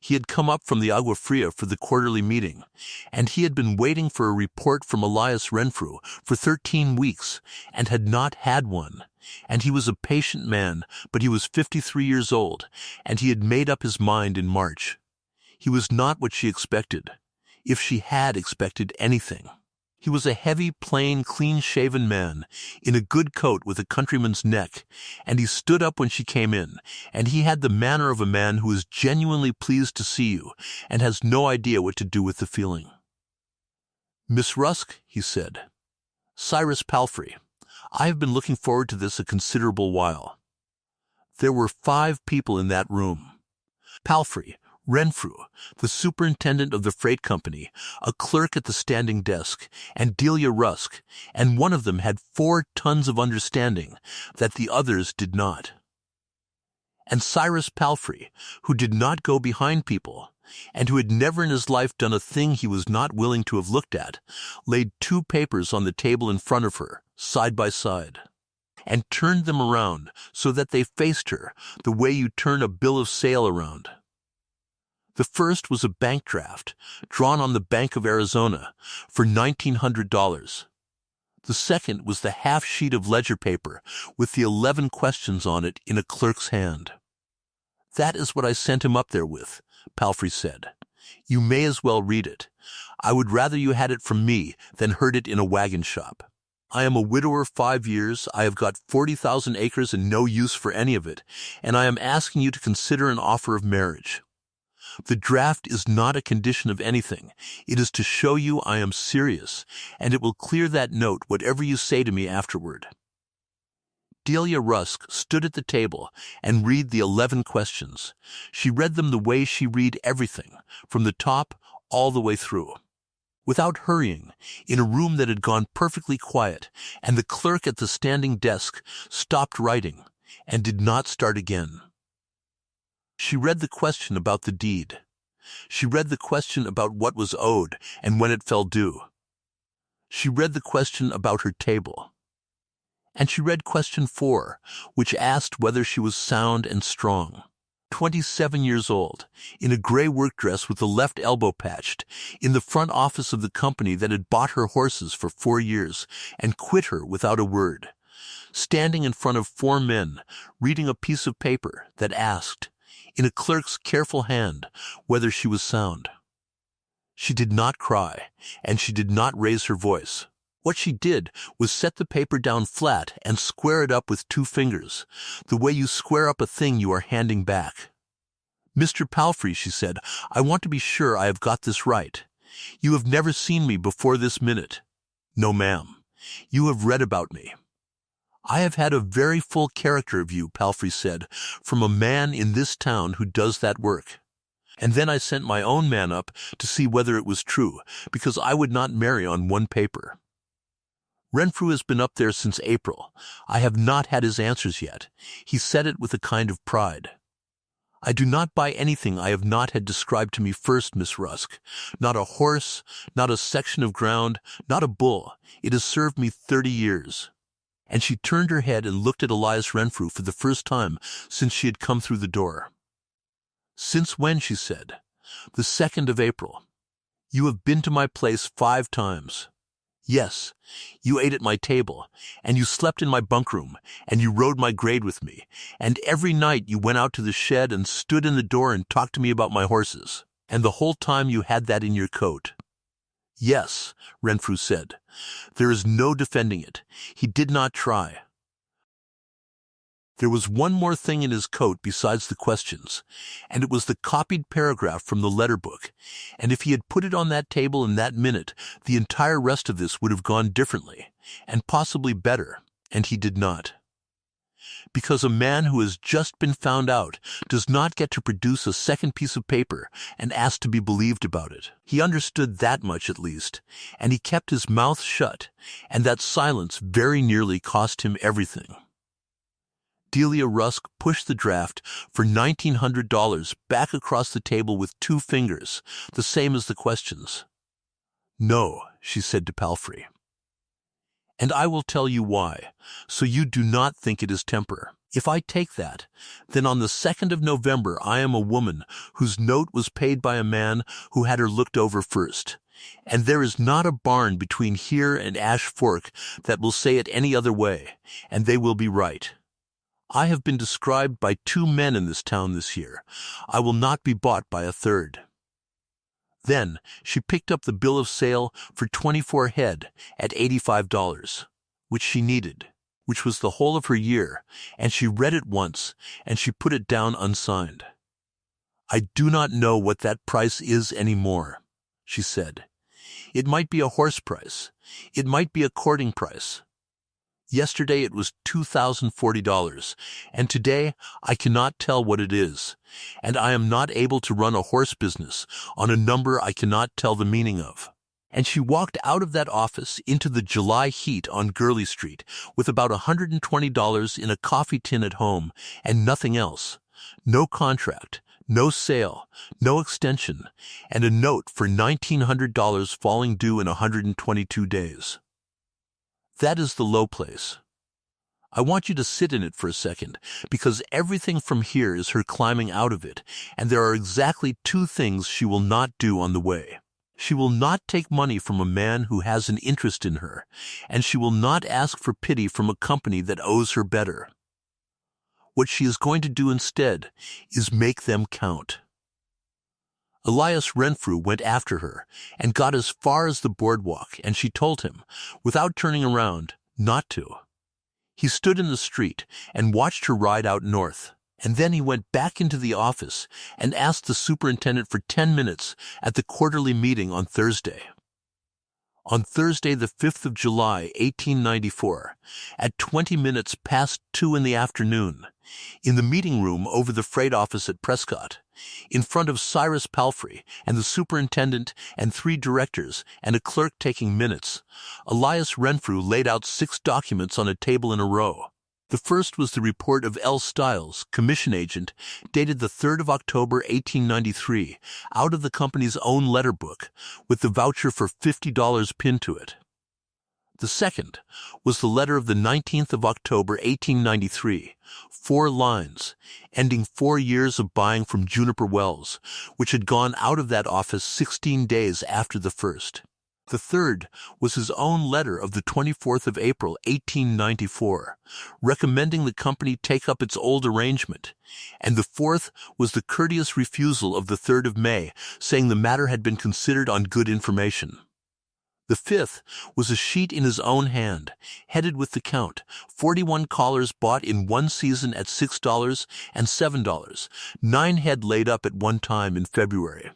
[SPEAKER 1] He had come up from the Agua Fria for the quarterly meeting, and he had been waiting for a report from Elias Renfrew for 13 weeks and had not had one. And he was a patient man, but he was 53 years old, and he had made up his mind in March. He was not what she expected, if she had expected anything. He was a heavy, plain, clean-shaven man, in a good coat with a countryman's neck, and he stood up when she came in, and he had the manner of a man who is genuinely pleased to see you, and has no idea what to do with the feeling. "Miss Rusk," he said. "Cyrus Palfrey. I have been looking forward to this a considerable while." There were 5 people in that room. Palfrey, Renfrew, the superintendent of the freight company, a clerk at the standing desk, and Delia Rusk, and one of them had 4 tons of understanding that the others did not. And Cyrus Palfrey, who did not go behind people, and who had never in his life done a thing he was not willing to have looked at, laid 2 papers on the table in front of her, side by side, and turned them around so that they faced her the way you turn a bill of sale around. The first was a bank draft, drawn on the Bank of Arizona, for $1,900. The second was the half sheet of ledger paper with the 11 questions on it in a clerk's hand. "That is what I sent him up there with," Palfrey said. "You may as well read it. I would rather you had it from me than heard it in a wagon shop. I am a widower 5 years, I have got 40,000 acres and no use for any of it, and I am asking you to consider an offer of marriage. The draft is not a condition of anything. It is to show you I am serious, and it will clear that note whatever you say to me afterward." Delia Rusk stood at the table and read the 11 questions. She read them the way she read everything, from the top all the way through, without hurrying, in a room that had gone perfectly quiet, and the clerk at the standing desk stopped writing and did not start again. She read the question about the deed. She read the question about what was owed and when it fell due. She read the question about her table. And she read question 4, which asked whether she was sound and strong. 27 years old, in a gray work dress with the left elbow patched, in the front office of the company that had bought her horses for 4 years and quit her without a word, standing in front of 4 men, reading a piece of paper that asked, in a clerk's careful hand, whether she was sound. She did not cry, and she did not raise her voice. What she did was set the paper down flat and square it up with 2 fingers, the way you square up a thing you are handing back. "Mr. Palfrey," she said, "I want to be sure I have got this right. You have never seen me before this minute." "No, ma'am. You have read about me." "I have had a very full character of you," Palfrey said, "from a man in this town who does that work. And then I sent my own man up to see whether it was true, because I would not marry on one paper. Renfrew has been up there since April. I have not had his answers yet." He said it with a kind of pride. "I do not buy anything I have not had described to me first, Miss Rusk. Not a horse, not a section of ground, not a bull. It has served me 30 years. And she turned her head and looked at Elias Renfrew for the first time since she had come through the door. "Since when?" she said. "The 2nd of April. You have been to my place 5 times. Yes, you ate at my table, and you slept in my bunkroom, and you rode my grade with me, and every night you went out to the shed and stood in the door and talked to me about my horses, and the whole time you had that in your coat." "Yes," Renfrew said. "There is no defending it. He did not try." There was one more thing in his coat besides the questions, and it was the copied paragraph from the letter book, and if he had put it on that table in that minute, the entire rest of this would have gone differently, and possibly better, and he did not. Because a man who has just been found out does not get to produce a second piece of paper and ask to be believed about it. He understood that much at least, and he kept his mouth shut, and that silence very nearly cost him everything. Delia Rusk pushed the draft for $1,900 back across the table with 2 fingers, the same as the questions. "No," she said to Palfrey. "And I will tell you why, so you do not think it is temper. If I take that, then on the 2nd of November I am a woman whose note was paid by a man who had her looked over first. And there is not a barn between here and Ash Fork that will say it any other way, and they will be right. I have been described by 2 men in this town this year. I will not be bought by a third." Then she picked up the bill of sale for 24 head at $85, which she needed, which was the whole of her year, and she read it once, and she put it down unsigned. "I do not know what that price is any more," she said. "It might be a horse price. It might be a courting price. Yesterday it was $2,040, and today I cannot tell what it is, and I am not able to run a horse business on a number I cannot tell the meaning of." And she walked out of that office into the July heat on Gurley Street with about $120 in a coffee tin at home and nothing else. No contract, no sale, no extension, and a note for $1,900 falling due in 122 days. That is the low place. I want you to sit in it for a second, because everything from here is her climbing out of it, and there are exactly 2 things she will not do on the way. She will not take money from a man who has an interest in her, and she will not ask for pity from a company that owes her better. What she is going to do instead is make them count. Elias Renfrew went after her and got as far as the boardwalk, and she told him, without turning around, not to. He stood in the street and watched her ride out north, and then he went back into the office and asked the superintendent for 10 minutes at the quarterly meeting on Thursday. On Thursday, the 5th of July, 1894, at 20 minutes past 2 in the afternoon, in the meeting room over the freight office at Prescott, in front of Cyrus Palfrey and the superintendent and 3 directors and a clerk taking minutes, Elias Renfrew laid out 6 documents on a table in a row. The first was the report of L. Stiles, commission agent, dated the 3rd of October, 1893, out of the company's own letter book, with the voucher for $50 pinned to it. The second was the letter of the 19th of October, 1893, 4 lines, ending 4 years of buying from Juniper Wells, which had gone out of that office 16 days after the first. The third was his own letter of the 24th of April, 1894, recommending the company take up its old arrangement. And the fourth was the courteous refusal of the 3rd of May, saying the matter had been considered on good information. The fifth was a sheet in his own hand, headed with the count, 41 collars bought in one season at $6 and $7, 9 head laid up at one time in February.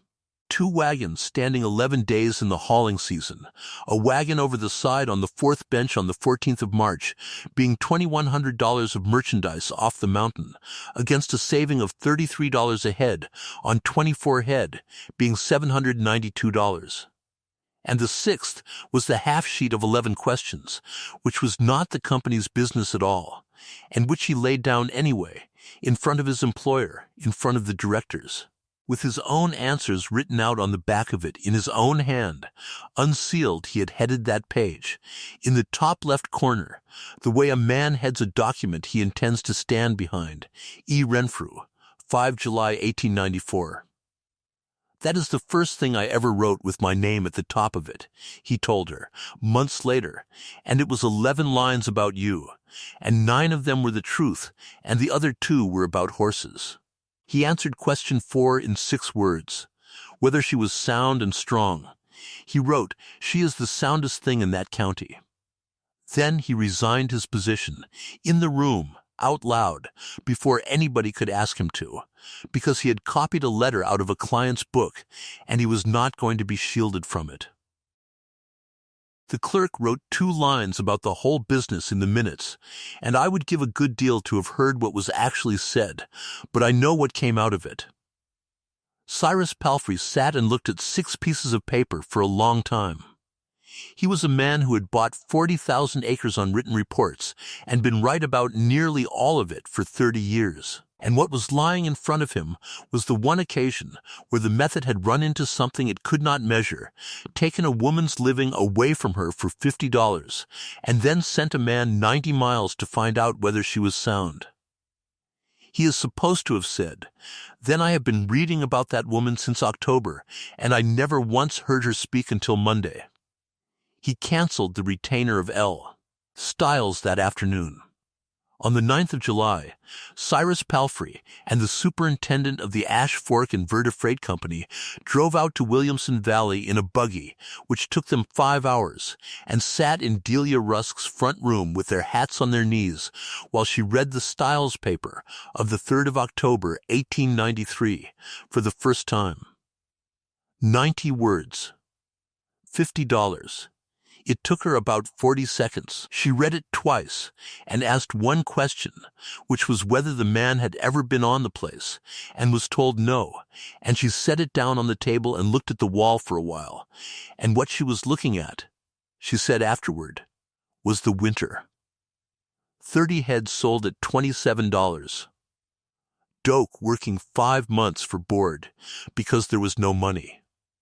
[SPEAKER 1] 2 wagons standing 11 days in the hauling season, a wagon over the side on the 4th bench on the 14th of March, being $2,100 of merchandise off the mountain, against a saving of $33 a head on 24 head, being $792. And the sixth was the half-sheet of 11 questions, which was not the company's business at all, and which he laid down anyway, in front of his employer, in front of the directors, with his own answers written out on the back of it in his own hand. Unsealed, he had headed that page, in the top left corner, the way a man heads a document he intends to stand behind. E. Renfrew, 5 July 1894. "That is the first thing I ever wrote with my name at the top of it," he told her, months later, "and it was 11 lines about you, and 9 of them were the truth, and the other 2 were about horses." He answered question 4 in 6 words, whether she was sound and strong. He wrote, "She is the soundest thing in that county." Then he resigned his position, in the room, out loud, before anybody could ask him to, because he had copied a letter out of a client's book, and he was not going to be shielded from it. The clerk wrote 2 lines about the whole business in the minutes, and I would give a good deal to have heard what was actually said, but I know what came out of it. Cyrus Palfrey sat and looked at 6 pieces of paper for a long time. He was a man who had bought 40,000 acres on written reports and been right about nearly all of it for 30 years. And what was lying in front of him was the one occasion where the method had run into something it could not measure, taken a woman's living away from her for $50, and then sent a man 90 miles to find out whether she was sound. He is supposed to have said, "Then I have been reading about that woman since October, and I never once heard her speak until Monday." He canceled the retainer of L. Stiles that afternoon. On the 9th of July, Cyrus Palfrey and the superintendent of the Ash Fork and Verta Freight Company drove out to Williamson Valley in a buggy, which took them 5 hours, and sat in Delia Rusk's front room with their hats on their knees while she read the Stiles paper of the 3rd of October, 1893, for the first time. 90 words. $50. It took her about 40 seconds. She read it twice and asked one question, which was whether the man had ever been on the place, and was told no, and she set it down on the table and looked at the wall for a while, and what she was looking at, she said afterward, was the winter. 30 heads sold at $27. Doak working 5 months for board because there was no money.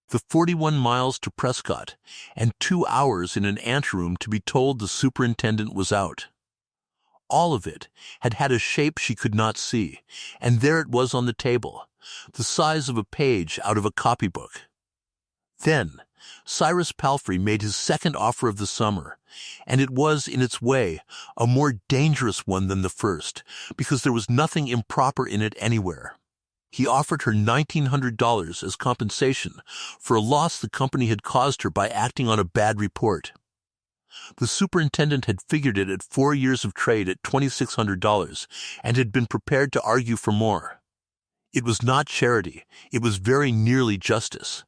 [SPEAKER 1] The 41 miles to Prescott, and 2 hours in an anteroom to be told the superintendent was out. All of it had had a shape she could not see, and there it was on the table, the size of a page out of a copybook. Then Cyrus Palfrey made his second offer of the summer, and it was, in its way, a more dangerous one than the first, because there was nothing improper in it anywhere. He offered her $1,900 as compensation for a loss the company had caused her by acting on a bad report. The superintendent had figured it at 4 years of trade at $2,600 and had been prepared to argue for more. It was not charity, it was very nearly justice.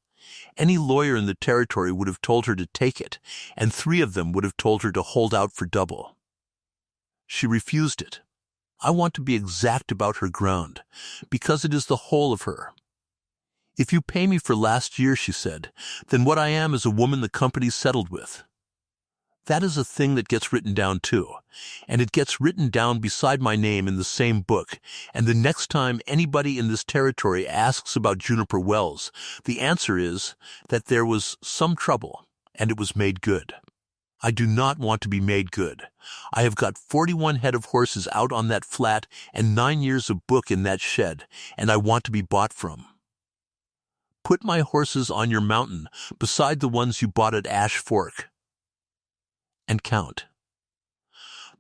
[SPEAKER 1] Any lawyer in the territory would have told her to take it, and 3 of them would have told her to hold out for double. She refused it. I want to be exact about her ground, because it is the whole of her. "If you pay me for last year," she said, "then what I am is a woman the company settled with." That is a thing that gets written down too, and it gets written down beside my name in the same book, and the next time anybody in this territory asks about Juniper Wells, the answer is that there was some trouble, and it was made good. I do not want to be made good. I have got 41 head of horses out on that flat and 9 years of book in that shed, and I want to be bought from. put my horses on your mountain beside the ones you bought at Ash Fork, and count.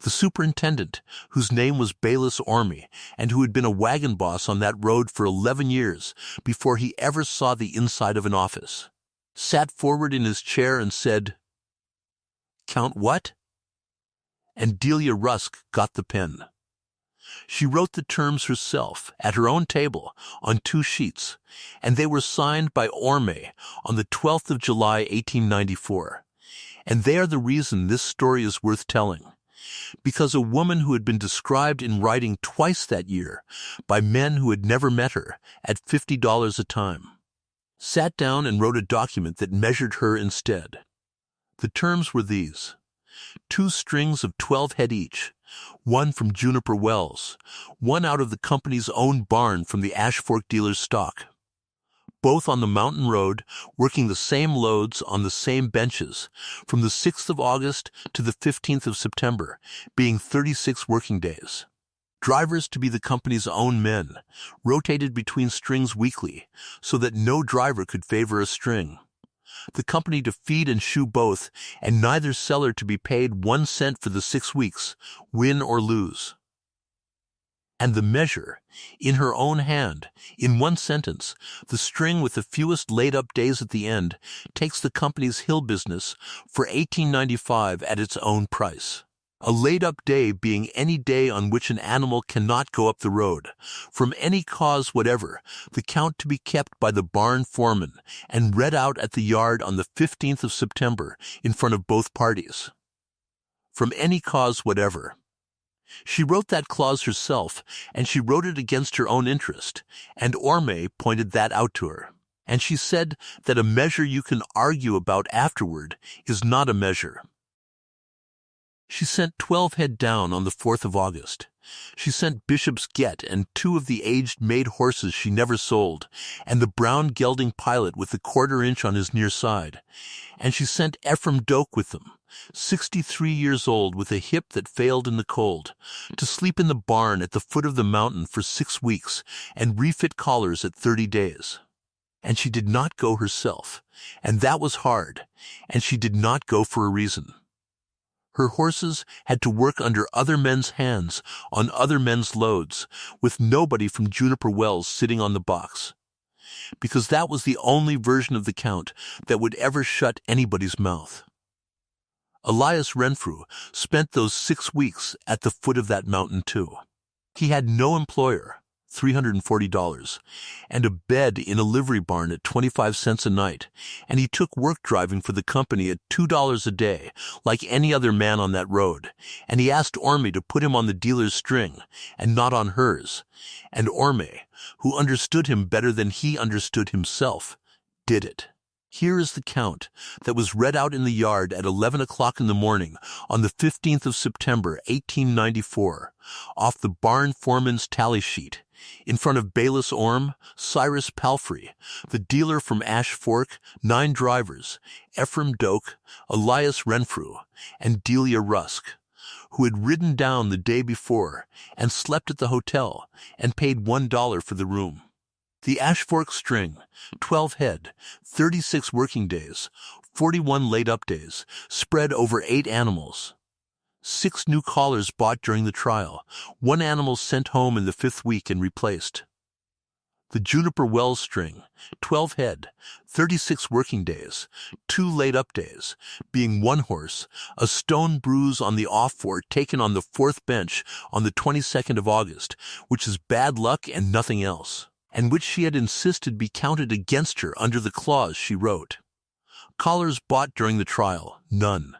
[SPEAKER 1] The superintendent, whose name was Bayless Orme, and who had been a wagon boss on that road for 11 years before he ever saw the inside of an office, sat forward in his chair and said, "Count what?" And Delia Rusk got the pen. She wrote the terms herself at her own table on 2 sheets, and they were signed by Orme on the 12th of July, 1894. And they are the reason this story is worth telling. Because a woman who had been described in writing twice that year by men who had never met her at $50 a time, sat down and wrote a document that measured her instead. The terms were these: 2 strings of 12 head each, 1 from Juniper Wells, 1 out of the company's own barn from the Ash Fork dealer's stock, both on the mountain road, working the same loads on the same benches, from the 6th of August to the 15th of September, being 36 working days. Drivers to be the company's own men, rotated between strings weekly, so that no driver could favor a string. The company to feed and shoe both, and neither seller to be paid 1 cent for the 6 weeks, win or lose. And the measure, in her own hand, in 1 sentence, the string with the fewest laid-up days at the end, takes the company's hill business for $18.95 at its own price. A laid-up day being any day on which an animal cannot go up the road, from any cause whatever, the count to be kept by the barn foreman and read out at the yard on the 15th of September in front of both parties. From any cause whatever. She wrote that clause herself, and she wrote it against her own interest, and Orme pointed that out to her. And she said that a measure you can argue about afterward is not a measure. She sent 12 head down on the 4th of August. She sent Bishop's Get and 2 of the aged maid horses she never sold, and the brown gelding pilot with the 1/4 inch on his near side. And she sent Ephraim Doak with them, 63 years old with a hip that failed in the cold, to sleep in the barn at the foot of the mountain for 6 weeks and refit collars at 30 days. And she did not go herself, and that was hard, and she did not go for a reason. Her horses had to work under other men's hands on other men's loads, with nobody from Juniper Wells sitting on the box, because that was the only version of the count that would ever shut anybody's mouth. Elias Renfrew spent those 6 weeks at the foot of that mountain too. He had no employer, $340, and a bed in a livery barn at 25 cents a night, and he took work driving for the company at $2 a day, like any other man on that road, and he asked Orme to put him on the dealer's string, and not on hers, and Orme, who understood him better than he understood himself, did it. Here is the count that was read out in the yard at 11 o'clock in the morning on the 15th of September, 1894, off the barn foreman's tally sheet, in front of Bayless Orme, Cyrus Palfrey, the dealer from Ash Fork, 9 drivers, Ephraim Doak, Elias Renfrew, and Delia Rusk, who had ridden down the day before and slept at the hotel and paid $1 for the room. The Ash Fork string, 12 head, 36 working days, 41 laid-up days, spread over 8 animals. 6 new collars bought during the trial, 1 animal sent home in the 5th week and replaced. The Juniper Wells string, 12 head, 36 working days, 2 laid-up days, being 1 horse, a stone bruise on the off-fort taken on the 4th bench on the 22nd of August, which is bad luck and nothing else, and which she had insisted be counted against her under the clause she wrote. Collars bought during the trial, none.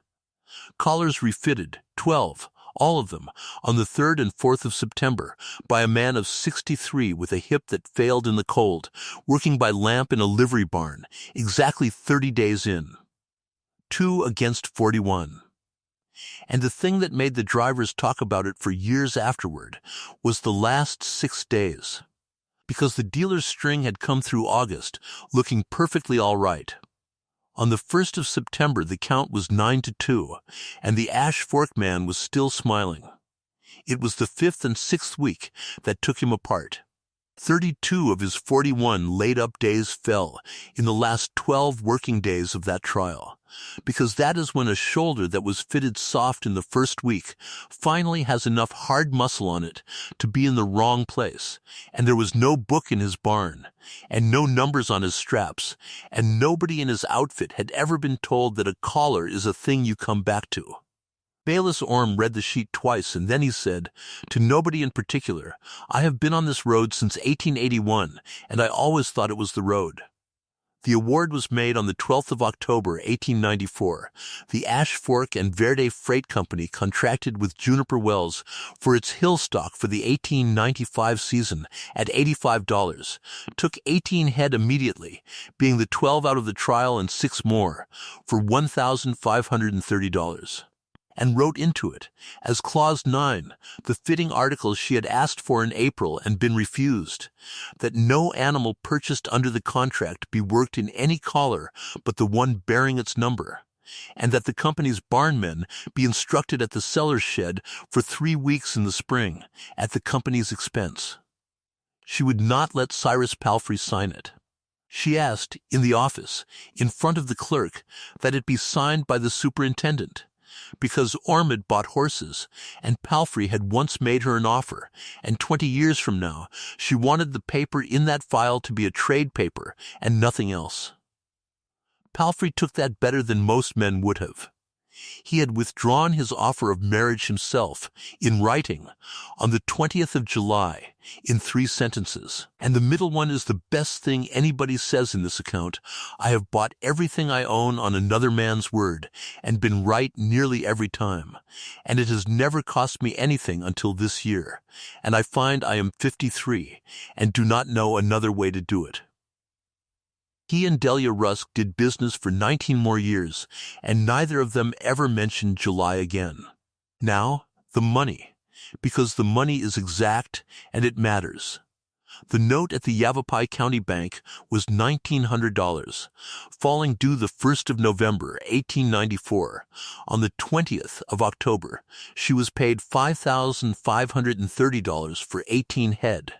[SPEAKER 1] Collars refitted, 12, all of them, on the 3rd and 4th of September, by a man of 63 with a hip that failed in the cold, working by lamp in a livery barn, exactly 30 days in. 2 against 41. And the thing that made the drivers talk about it for years afterward was the last 6 days. Because the dealer's string had come through August, looking perfectly all right. On the 1st of September, the count was 9-2, and the Ash Fork man was still smiling. It was the 5th and 6th week that took him apart. 32 of his 41 laid-up days fell in the last 12 working days of that trial, because that is when a shoulder that was fitted soft in the first week finally has enough hard muscle on it to be in the wrong place, and there was no book in his barn, and no numbers on his straps, and nobody in his outfit had ever been told that a collar is a thing you come back to. Bayless Orme read the sheet twice, and then he said, "To nobody in particular, I have been on this road since 1881, and I always thought it was the road." The award was made on the 12th of October, 1894. The Ash Fork and Verde Freight Company contracted with Juniper Wells for its hill stock for the 1895 season at $85, took 18 head immediately, being the 12 out of the trial and 6 more, for $1,530. And wrote into it, as Clause 9, the fitting articles she had asked for in April and been refused, that no animal purchased under the contract be worked in any collar but the one bearing its number, and that the company's barnmen be instructed at the seller's shed for 3 weeks in the spring, at the company's expense. She would not let Cyrus Palfrey sign it. She asked, in the office, in front of the clerk, that it be signed by the superintendent, because Orme had bought horses, and Palfrey had once made her an offer, and 20 years from now she wanted the paper in that file to be a trade paper and nothing else. Palfrey took that better than most men would have. He had withdrawn his offer of marriage himself, in writing, on the 20th of July, in 3 sentences. And the middle one is the best thing anybody says in this account. "I have bought everything I own on another man's word, and been right nearly every time. And it has never cost me anything until this year. And I find I am 53, and do not know another way to do it." He and Delia Rusk did business for 19 more years, and neither of them ever mentioned July again. Now, the money, because the money is exact and it matters. The note at the Yavapai County Bank was $1,900, falling due the 1st of November, 1894. On the 20th of October, she was paid $5,530 for 18 head.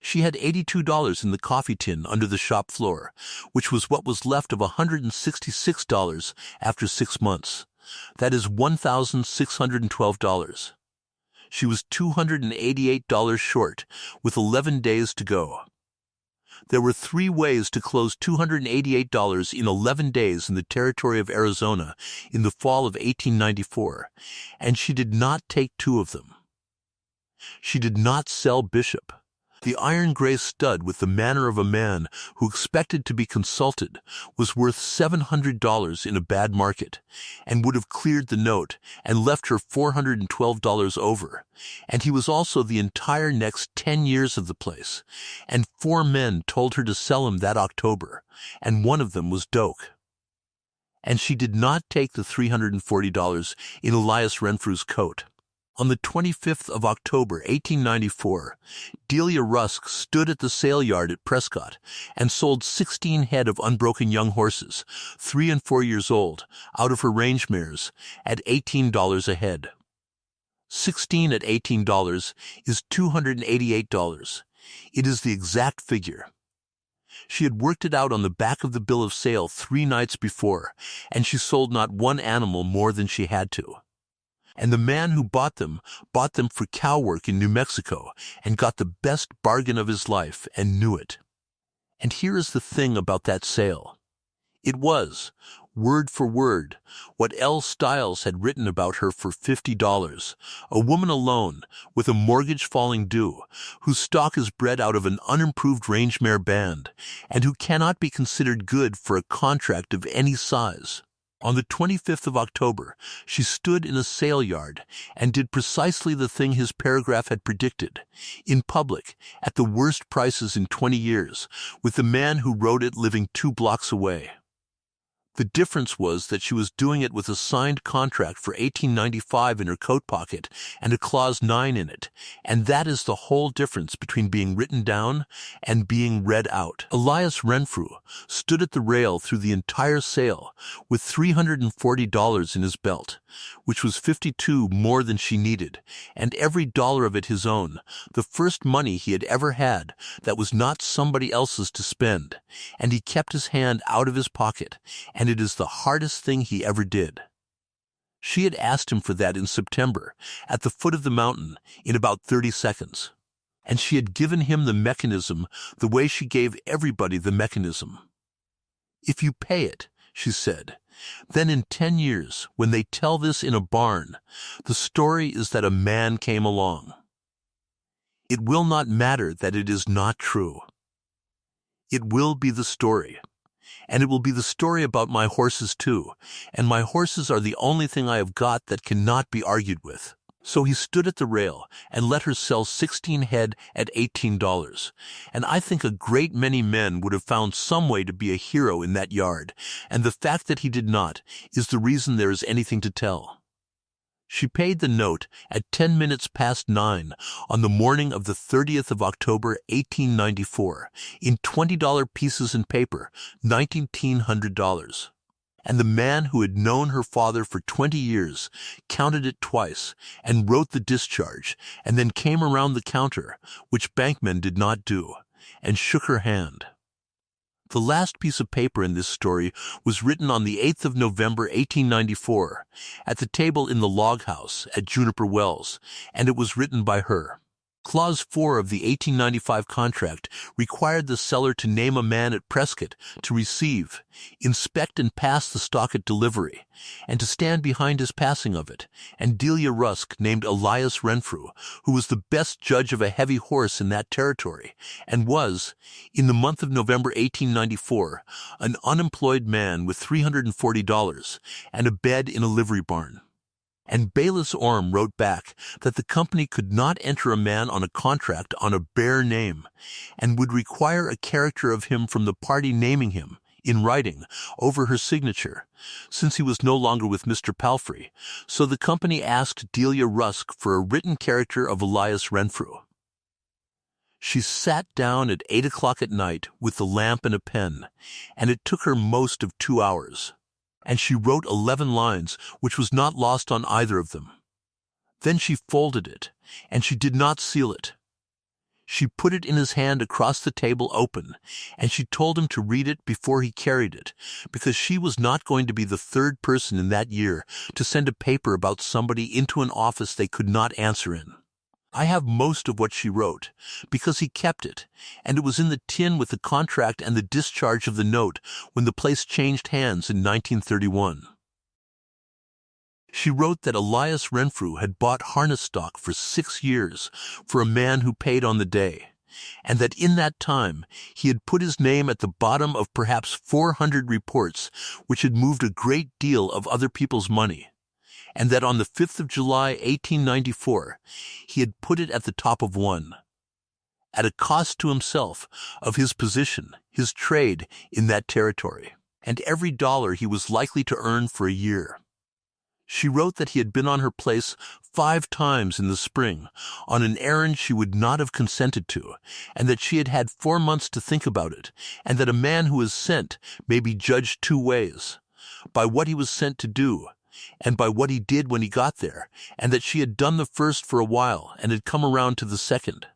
[SPEAKER 1] She had $82 in the coffee tin under the shop floor, which was what was left of $166 after 6 months. That is $1,612. She was $288 short, with 11 days to go. There were 3 ways to close $288 in 11 days in the territory of Arizona in the fall of 1894, and she did not take 2 of them. She did not sell Bishop. The iron-gray stud with the manner of a man who expected to be consulted was worth $700 in a bad market, and would have cleared the note and left her $412 over, and he was also the entire next 10 years of the place, and 4 men told her to sell him that October, and one of them was Doak. And she did not take the $340 in Elias Renfrew's coat. On the 25th of October, 1894, Delia Rusk stood at the sale yard at Prescott and sold 16 head of unbroken young horses, 3 and 4 years old, out of her range mares, at $18 a head. 16 at $18 is $288. It is the exact figure. She had worked it out on the back of the bill of sale 3 nights before, and she sold not one animal more than she had to. And the man who bought them for cow work in New Mexico, and got the best bargain of his life, and knew it. And here is the thing about that sale. It was, word for word, what L. Stiles had written about her for $50, a woman alone, with a mortgage falling due, whose stock is bred out of an unimproved range mare band, and who cannot be considered good for a contract of any size. On the 25th of October, she stood in a sale yard and did precisely the thing his paragraph had predicted, in public, at the worst prices in 20 years, with the man who wrote it living 2 blocks away. The difference was that she was doing it with a signed contract for 1895 in her coat pocket and a Clause 9 in it, and that is the whole difference between being written down and being read out. Elias Renfrew stood at the rail through the entire sale with $340 in his belt, which was 52 more than she needed, and every dollar of it his own, the first money he had ever had that was not somebody else's to spend, and he kept his hand out of his pocket, and it is the hardest thing he ever did. She had asked him for that in September, at the foot of the mountain, in about 30 seconds. And she had given him the mechanism the way she gave everybody the mechanism. "If you pay it," she said, "then in 10 years, when they tell this in a barn, the story is that a man came along. It will not matter that it is not true. It will be the story. And it will be the story about my horses too, and my horses are the only thing I have got that cannot be argued with." So he stood at the rail and let her sell 16 head at $18. And I think a great many men would have found some way to be a hero in that yard, and the fact that he did not is the reason there is anything to tell. She paid the note at 10 minutes past 9 on the morning of the 30th of October, 1894, in $20 pieces in paper, $1,900. And the man who had known her father for 20 years counted it twice and wrote the discharge, and then came around the counter, which bankmen did not do, and shook her hand. The last piece of paper in this story was written on the 8th of November, 1894, at the table in the log house at Juniper Wells, and it was written by her. Clause 4 of the 1895 contract required the seller to name a man at Prescott to receive, inspect and pass the stock at delivery, and to stand behind his passing of it, and Delia Rusk named Elias Renfrew, who was the best judge of a heavy horse in that territory, and was, in the month of November 1894, an unemployed man with $340 and a bed in a livery barn. And Bayless Orme wrote back that the company could not enter a man on a contract on a bare name, and would require a character of him from the party naming him, in writing, over her signature, since he was no longer with Mr. Palfrey, so the company asked Delia Rusk for a written character of Elias Renfrew. She sat down at 8 o'clock at night with the lamp and a pen, and it took her most of 2 hours. And she wrote 11 lines, which was not lost on either of them. Then she folded it, and she did not seal it. She put it in his hand across the table open, and she told him to read it before he carried it, because she was not going to be the third person in that year to send a paper about somebody into an office they could not answer in. I have most of what she wrote, because he kept it, and it was in the tin with the contract and the discharge of the note when the place changed hands in 1931. She wrote that Elias Renfrew had bought harness stock for 6 years for a man who paid on the day, and that in that time he had put his name at the bottom of perhaps 400 reports which had moved a great deal of other people's money, and that on the 5th of July, 1894, he had put it at the top of one, at a cost to himself of his position, his trade in that territory, and every dollar he was likely to earn for a year. She wrote that he had been on her place 5 times in the spring on an errand she would not have consented to, and that she had had 4 months to think about it, and that a man who is sent may be judged 2 ways, by what he was sent to do, and by what he did when he got there, and that she had done the first for a while and had come around to the second.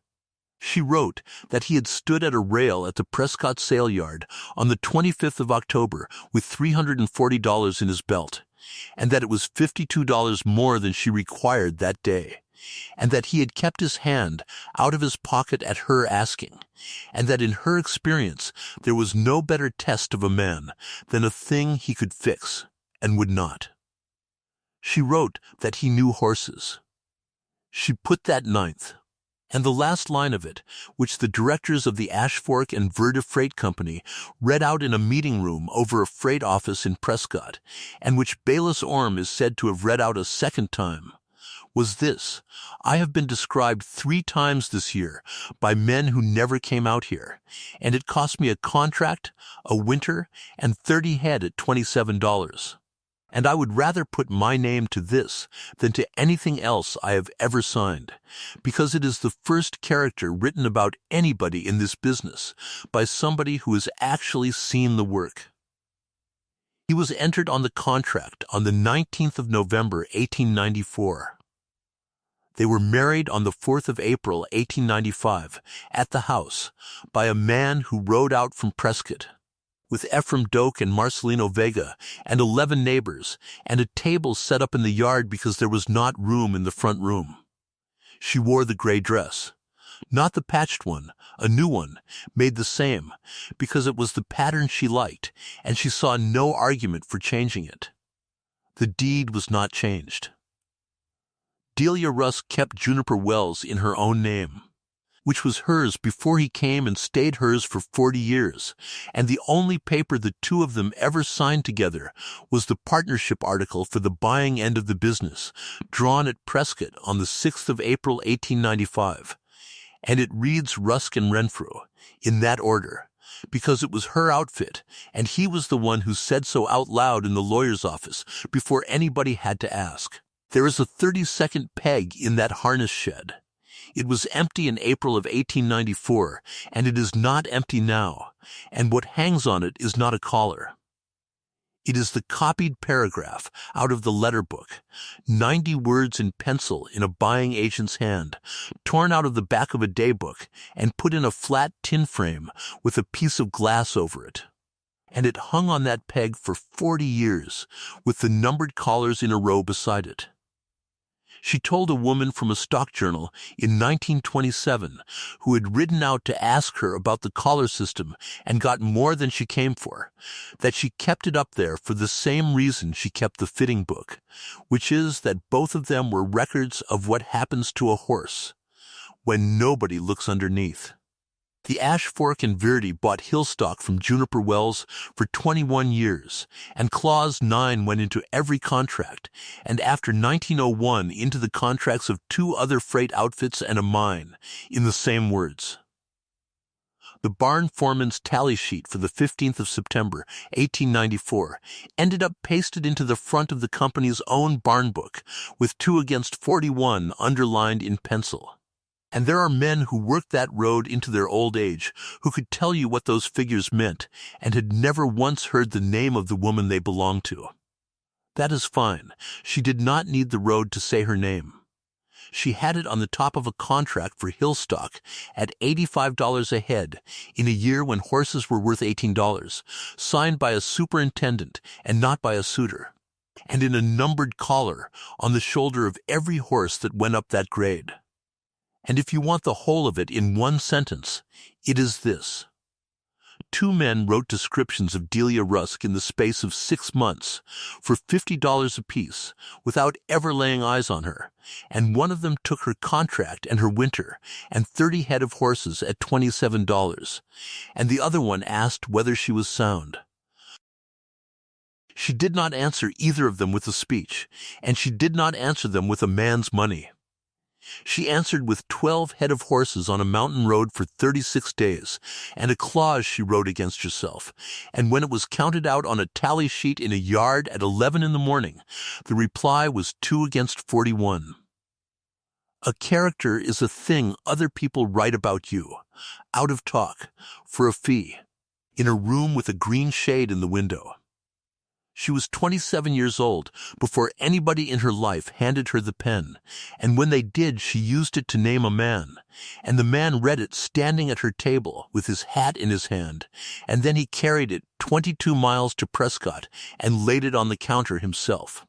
[SPEAKER 1] She wrote that he had stood at a rail at the Prescott sale yard on the 25th of October with $340 in his belt, and that it was $52 more than she required that day, and that he had kept his hand out of his pocket at her asking, and that in her experience there was no better test of a man than a thing he could fix and would not. She wrote that he knew horses. She put that 9th, and the last line of it, which the directors of the Ashfork and Verda Freight Company read out in a meeting room over a freight office in Prescott, and which Bayless Orme is said to have read out a second time, was this: "I have been described 3 times this year by men who never came out here, and it cost me a contract, a winter, and 30 head at $27. And I would rather put my name to this than to anything else I have ever signed, because it is the first character written about anybody in this business by somebody who has actually seen the work." He was entered on the contract on the 19th of November, 1894. They were married on the 4th of April, 1895, at the house, by a man who rode out from Prescott, with Ephraim Doak and Marcelino Vega and 11 neighbors, and a table set up in the yard because there was not room in the front room. She wore the gray dress, not the patched one, a new one, made the same, because it was the pattern she liked, and she saw no argument for changing it. The deed was not changed. Delia Rusk kept Juniper Wells in her own name, which was hers before he came and stayed hers for 40 years, and the only paper the two of them ever signed together was the partnership article for the buying end of the business, drawn at Prescott on the 6th of April, 1895. And it reads Rusk and Renfrew, in that order, because it was her outfit, and he was the one who said so out loud in the lawyer's office before anybody had to ask. There is a 32nd peg in that harness shed. It was empty in April of 1894, and it is not empty now, and what hangs on it is not a collar. It is the copied paragraph out of the letter book, 90 words in pencil in a buying agent's hand, torn out of the back of a daybook and put in a flat tin frame with a piece of glass over it. And it hung on that peg for 40 years, with the numbered collars in a row beside it. She told a woman from a stock journal in 1927 who had ridden out to ask her about the collar system and got more than she came for, that she kept it up there for the same reason she kept the fitting book, which is that both of them were records of what happens to a horse when nobody looks underneath. The Ash Fork and Verdi bought Hillstock from Juniper Wells for 21 years, and Clause 9 went into every contract, and after 1901 into the contracts of 2 other freight outfits and a mine, in the same words. The barn foreman's tally sheet for the 15th of September, 1894, ended up pasted into the front of the company's own barn book, with 2 against 41 underlined in pencil. And there are men who worked that road into their old age who could tell you what those figures meant and had never once heard the name of the woman they belonged to. That is fine. She did not need the road to say her name. She had it on the top of a contract for Hillstock at $85 a head in a year when horses were worth $18, signed by a superintendent and not by a suitor, and in a numbered collar on the shoulder of every horse that went up that grade. And if you want the whole of it in one sentence, it is this. 2 men wrote descriptions of Delia Rusk in the space of 6 months for $50 apiece without ever laying eyes on her, and one of them took her contract and her winter and 30 head of horses at $27, and the other one asked whether she was sound. She did not answer either of them with a speech, and she did not answer them with a man's money. She answered with 12 head of horses on a mountain road for 36 days, and a clause she wrote against herself, and when it was counted out on a tally sheet in a yard at 11 in the morning, the reply was 2 against 41. A character is a thing other people write about you, out of talk, for a fee, in a room with a green shade in the window. She was 27 years old before anybody in her life handed her the pen, and when they did, she used it to name a man, and the man read it standing at her table with his hat in his hand, and then he carried it 22 miles to Prescott and laid it on the counter himself.